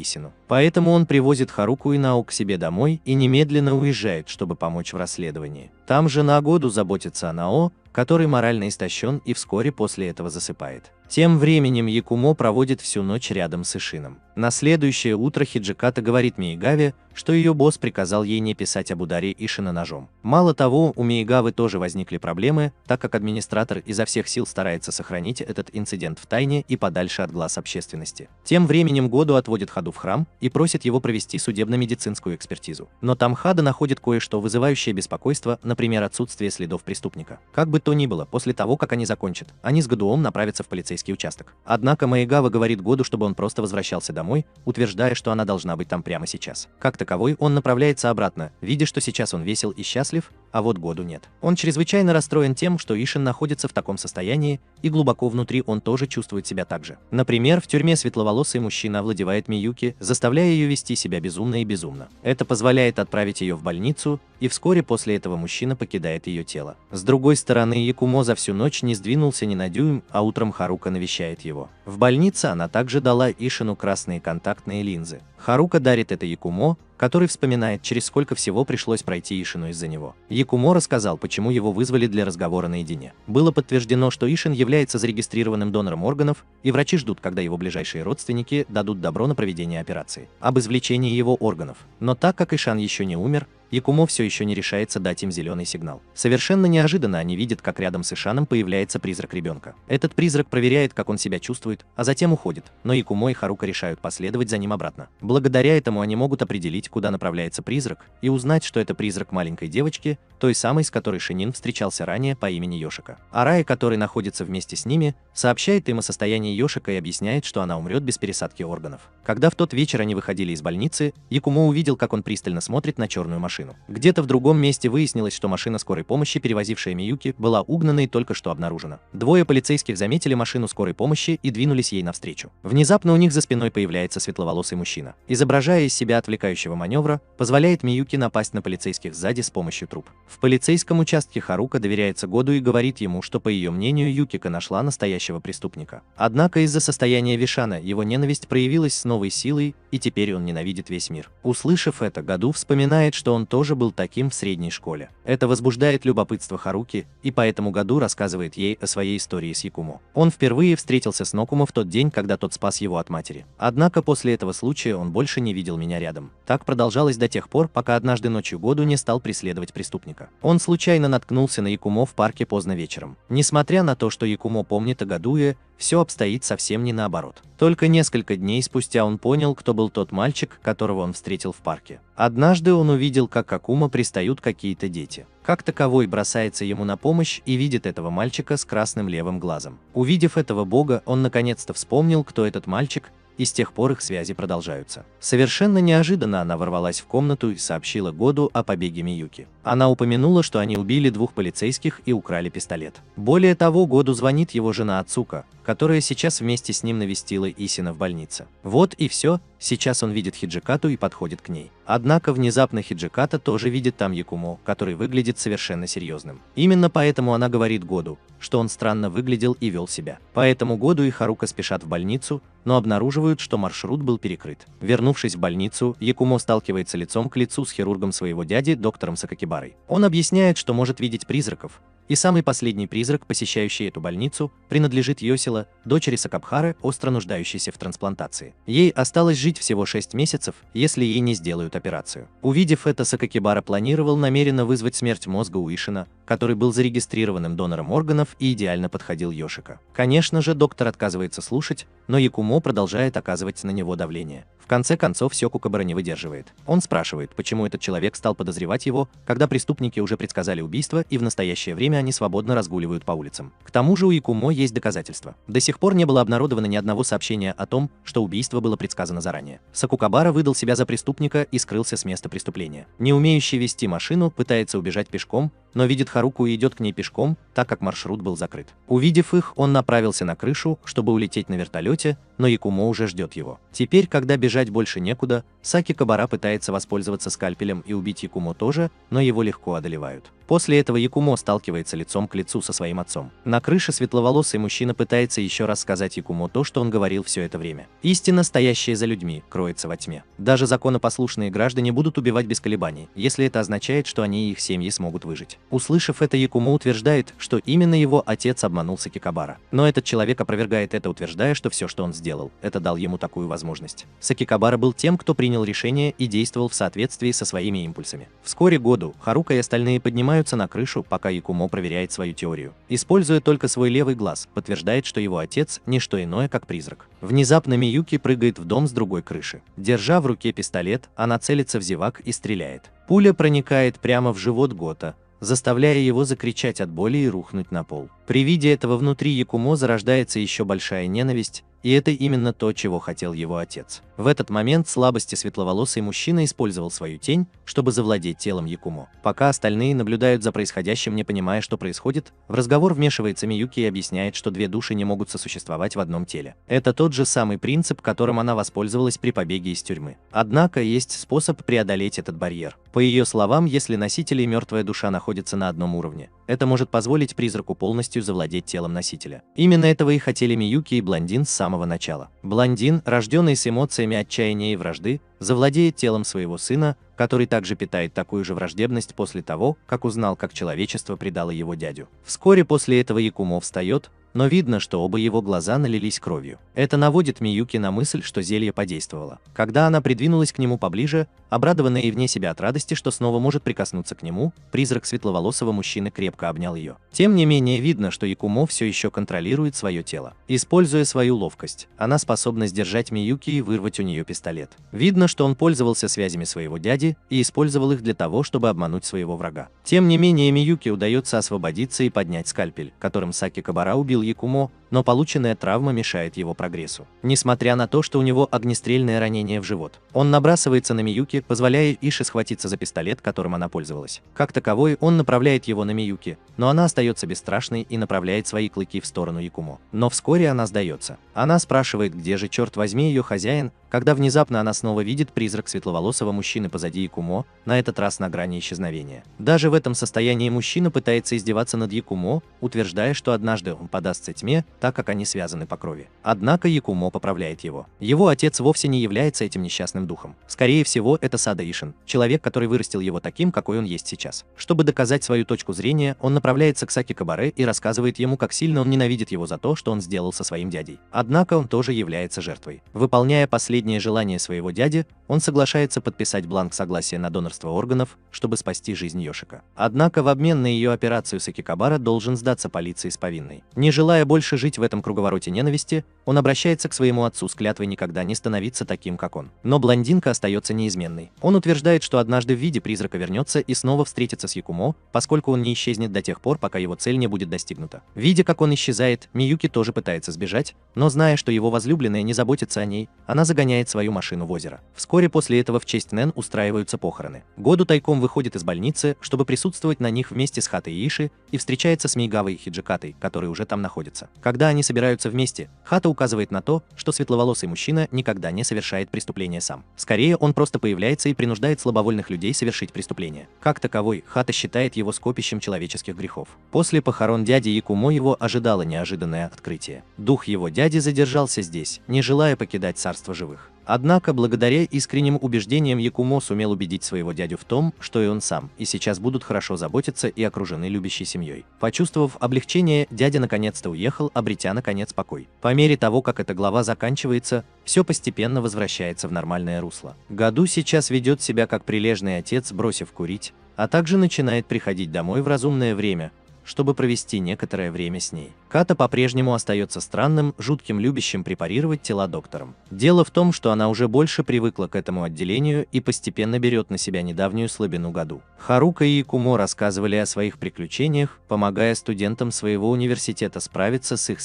Speaker 1: Исину. Поэтому он привозит Харуку и Нао к себе домой и немедленно уезжает, чтобы помочь в расследовании. Там же Году заботится о Нао, который морально истощен и вскоре после этого засыпает. Тем временем Якумо проводит всю ночь рядом с Ишином. На следующее утро Хиджиката говорит Миигаве, что ее босс приказал ей не писать об ударе Ишина ножом. Мало того, у Миигавы тоже возникли проблемы, так как администратор изо всех сил старается сохранить этот инцидент в тайне и подальше от глаз общественности. Тем временем Году отводит Хаду в храм и просит его провести судебно-медицинскую экспертизу. Но там Хада находит кое-что, вызывающее беспокойство, например, отсутствие следов преступника. Как бы то ни было, после того, как они закончат, они с Годуом направятся в полицейский участок. Однако Миигава говорит Году, чтобы он просто возвращался домой, утверждая, что она должна быть там прямо сейчас. Как таковой, он направляется обратно, видя, что сейчас он весел и счастлив, а вот Году нет. Он чрезвычайно расстроен тем, что Ишин находится в таком состоянии, и глубоко внутри он тоже чувствует себя так же. Например, в тюрьме светловолосый мужчина овладевает Миюки, заставляя ее вести себя безумно и безумно. Это позволяет отправить ее в больницу, и вскоре после этого мужчина покидает ее тело. С другой стороны, Якумо за всю ночь не сдвинулся ни на дюйм, а утром Харука навещает его. В больнице она также дала Ишину красные контактные линзы. Харука дарит это Якумо, который вспоминает, через сколько всего пришлось пройти Ишину из-за него. Якумо рассказал, почему его вызвали для разговора наедине. Было подтверждено, что Ишин является зарегистрированным донором органов, и врачи ждут, когда его ближайшие родственники дадут добро на проведение операции об извлечении его органов. Но так как Ишан еще не умер, Якумо все еще не решается дать им зеленый сигнал. Совершенно неожиданно они видят, как рядом с Ишаном появляется призрак ребенка. Этот призрак проверяет, как он себя чувствует, а затем уходит, но Якумо и Харука решают последовать за ним обратно. Благодаря этому они могут определить, куда направляется призрак, и узнать, что это призрак маленькой девочки, той самой, с которой Шинин встречался ранее по имени Йошика. Арай, который находится вместе с ними, сообщает им о состоянии Йошика и объясняет, что она умрет без пересадки органов. Когда в тот вечер они выходили из больницы, Якумо увидел, как он пристально смотрит на черную машину. Где-то в другом месте выяснилось, что машина скорой помощи, перевозившая Миюки, была угнана и только что обнаружена. Двое полицейских заметили машину скорой помощи и двинулись ей навстречу. Внезапно у них за спиной появляется светловолосый мужчина. Изображая из себя отвлекающего маневра, позволяет Миюки напасть на полицейских сзади с помощью труб. В полицейском участке Харука доверяется Году и говорит ему, что, по ее мнению, Юкика нашла настоящего преступника. Однако из-за состояния Вишана его ненависть проявилась с новой силой, и теперь он ненавидит весь мир. Услышав это, Году вспоминает, что он тоже был таким в средней школе. Это возбуждает любопытство Харуки, и поэтому Году рассказывает ей о своей истории с Якумо. Он впервые встретился с Нокумо в тот день, когда тот спас его от матери. Однако после этого случая он больше не видел меня рядом. Так продолжалось до тех пор, пока однажды ночью Году не стал преследовать преступника. Он случайно наткнулся на Якумо в парке поздно вечером. Несмотря на то, что Якумо помнит о Годуе, все обстоит совсем не наоборот. Только несколько дней спустя он понял, кто был тот мальчик, которого он встретил в парке. Однажды он увидел, как к Акумо пристают какие-то дети. Как таковой бросается ему на помощь и видит этого мальчика с красным левым глазом. Увидев этого бога, он наконец-то вспомнил, кто этот мальчик, и с тех пор их связи продолжаются. Совершенно неожиданно она ворвалась в комнату и сообщила Году о побеге Миюки. Она упомянула, что они убили двух полицейских и украли пистолет. Более того, Году звонит его жена Ацука, которая сейчас вместе с ним навестила Исина в больнице. Вот и все, сейчас он видит Хиджикату и подходит к ней. Однако внезапно Хиджиката тоже видит там Якумо, который выглядит совершенно серьезным. Именно поэтому она говорит Году, что он странно выглядел и вел себя. Поэтому Году и Харука спешат в больницу, но обнаруживают, что маршрут был перекрыт. Вернувшись в больницу, Якумо сталкивается лицом к лицу с хирургом своего дяди, доктором Сакакибарой. Он объясняет, что может видеть призраков, И самый последний призрак, посещающий эту больницу, принадлежит Йосила, дочери Сакабхары, остро нуждающейся в трансплантации. Ей осталось жить всего 6 месяцев, если ей не сделают операцию. Увидев это, Сакакибара планировал намеренно вызвать смерть мозга у Ишина, который был зарегистрированным донором органов и идеально подходил Йошика. Конечно же, доктор отказывается слушать, но Якумо продолжает оказывать на него давление. В конце концов, Сёкукабара не выдерживает. Он спрашивает, почему этот человек стал подозревать его, когда преступники уже предсказали убийство и в настоящее время они свободно разгуливают по улицам. К тому же у Якумо есть доказательства. До сих пор не было обнародовано ни одного сообщения о том, что убийство было предсказано заранее. Сакукабара выдал себя за преступника и скрылся с места преступления. Не умеющий вести машину пытается убежать пешком, но видит Харуку и идет к ней пешком, так как маршрут был закрыт. Увидев их, он направился на крышу, чтобы улететь на вертолете, но Якумо уже ждет его. Теперь, когда бежать больше некуда, Сакикабара пытается воспользоваться скальпелем и убить Якумо тоже, но его легко одолевают. После этого Якумо сталкивается лицом к лицу со своим отцом. На крыше светловолосый мужчина пытается еще раз сказать Якумо то, что он говорил все это время. Истина, стоящая за людьми, кроется во тьме. Даже законопослушные граждане будут убивать без колебаний, если это означает, что они и их семьи смогут выжить. Услышав это, Якумо утверждает, что именно его отец обманул Сакикабара. Но этот человек опровергает это, утверждая, что все, что он сделал, это дал ему такую возможность. Сакикабара был тем, кто принял решение и действовал в соответствии со своими импульсами. Вскоре Году, Харука и остальные поднимаются на крышу, пока Якумо проверяет свою теорию. Используя только свой левый глаз, подтверждает, что его отец – не что иное, как призрак. Внезапно Миюки прыгает в дом с другой крыши. Держа в руке пистолет, она целится в зевак и стреляет. Пуля проникает прямо в живот Гота, заставляя его закричать от боли и рухнуть на пол. При виде этого внутри Якумо зарождается еще большая ненависть, и это именно то, чего хотел его отец. В этот момент слабости светловолосый мужчина использовал свою тень, чтобы завладеть телом Якумо. Пока остальные наблюдают за происходящим, не понимая, что происходит, в разговор вмешивается Миюки и объясняет, что две души не могут сосуществовать в одном теле. Это тот же самый принцип, которым она воспользовалась при побеге из тюрьмы. Однако есть способ преодолеть этот барьер. По ее словам, если носитель и мертвая душа находятся на одном уровне, это может позволить призраку полностью завладеть телом носителя. Именно этого и хотели Миюки и блондин с самого начала. Блондин, рожденный с эмоциями отчаяния и вражды, завладеет телом своего сына, который также питает такую же враждебность после того, как узнал, как человечество предало его дядю. Вскоре после этого Якумо встает, но видно, что оба его глаза налились кровью. Это наводит Миюки на мысль, что зелье подействовало. Когда она придвинулась к нему поближе, обрадованная и вне себя от радости, что снова может прикоснуться к нему, призрак светловолосого мужчины крепко обнял ее. Тем не менее, видно, что Якумо все еще контролирует свое тело. Используя свою ловкость, она способна сдержать Миюки и вырвать у нее пистолет. Видно, что он пользовался связями своего дяди и использовал их для того, чтобы обмануть своего врага. Тем не менее, Миюки удается освободиться и поднять скальпель, которым Сакикабара убил Якумо, но полученная травма мешает его прогрессу. Несмотря на то, что у него огнестрельное ранение в живот, он набрасывается на Миюки, позволяя Ише схватиться за пистолет, которым она пользовалась. Как таковой, он направляет его на Миюки, но она остается бесстрашной и направляет свои клыки в сторону Якумо. Но вскоре она сдается. Она спрашивает, где же, черт возьми, ее хозяин, когда внезапно она снова видит призрак светловолосого мужчины позади Якумо, на этот раз на грани исчезновения. Даже в этом состоянии мужчина пытается издеваться над Якумо, утверждая, что однажды он подастся тьме, так как они связаны по крови. Однако Якумо поправляет его. Его отец вовсе не является этим несчастным духом. Скорее всего, это Сада Ишин, человек, который вырастил его таким, какой он есть сейчас. Чтобы доказать свою точку зрения, он направляется к Сакикабаре и рассказывает ему, как сильно он ненавидит его за то, что он сделал со своим дядей. Однако он тоже является жертвой. Выполняя последнее желание своего дяди, он соглашается подписать бланк согласия на донорство органов, чтобы спасти жизнь Йошика. Однако в обмен на ее операцию Сакикабара должен сдаться полиции с повинной. Не желая больше жить в этом круговороте ненависти, он обращается к своему отцу с клятвой никогда не становиться таким, как он. Но блондинка остается неизменной. Он утверждает, что однажды в виде призрака вернется и снова встретится с Якумо, поскольку он не исчезнет до тех пор, пока его цель не будет достигнута. Видя, как он исчезает, Миюки тоже пытается сбежать, но зная, что его возлюбленная не заботится о ней, она загоняет свою машину в озеро. Вскоре после этого в честь Нэн устраиваются похороны. Году тайком выходит из больницы, чтобы присутствовать на них вместе с Хатой и Иши, и встречается с Мейгавой и Хиджикатой, которые уже там находятся. Когда они собираются вместе, Хата указывает на то, что светловолосый мужчина никогда не совершает преступление сам. Скорее, он просто появляется и принуждает слабовольных людей совершить преступление. Как таковой, Хата считает его скопищем человеческих грехов. После похорон дяди Якумо его ожидало неожиданное открытие. Дух его дяди задержался здесь, не желая покидать царство живых. Однако, благодаря искренним убеждениям, Якумо сумел убедить своего дядю в том, что и он сам, и сейчас будут хорошо заботиться и окружены любящей семьей. Почувствовав облегчение, дядя наконец-то уехал, обретя наконец покой. По мере того, как эта глава заканчивается, все постепенно возвращается в нормальное русло. Гаду сейчас ведет себя как прилежный отец, бросив курить, а также начинает приходить домой в разумное время, чтобы провести некоторое время с ней. Ката по-прежнему остается странным, жутким, любящим препарировать тела доктором. Дело в том, что она уже больше привыкла к этому отделению и постепенно берет на себя недавнюю слабину Гаду. Харука и Якумо рассказывали о своих приключениях, помогая студентам своего университета справиться с их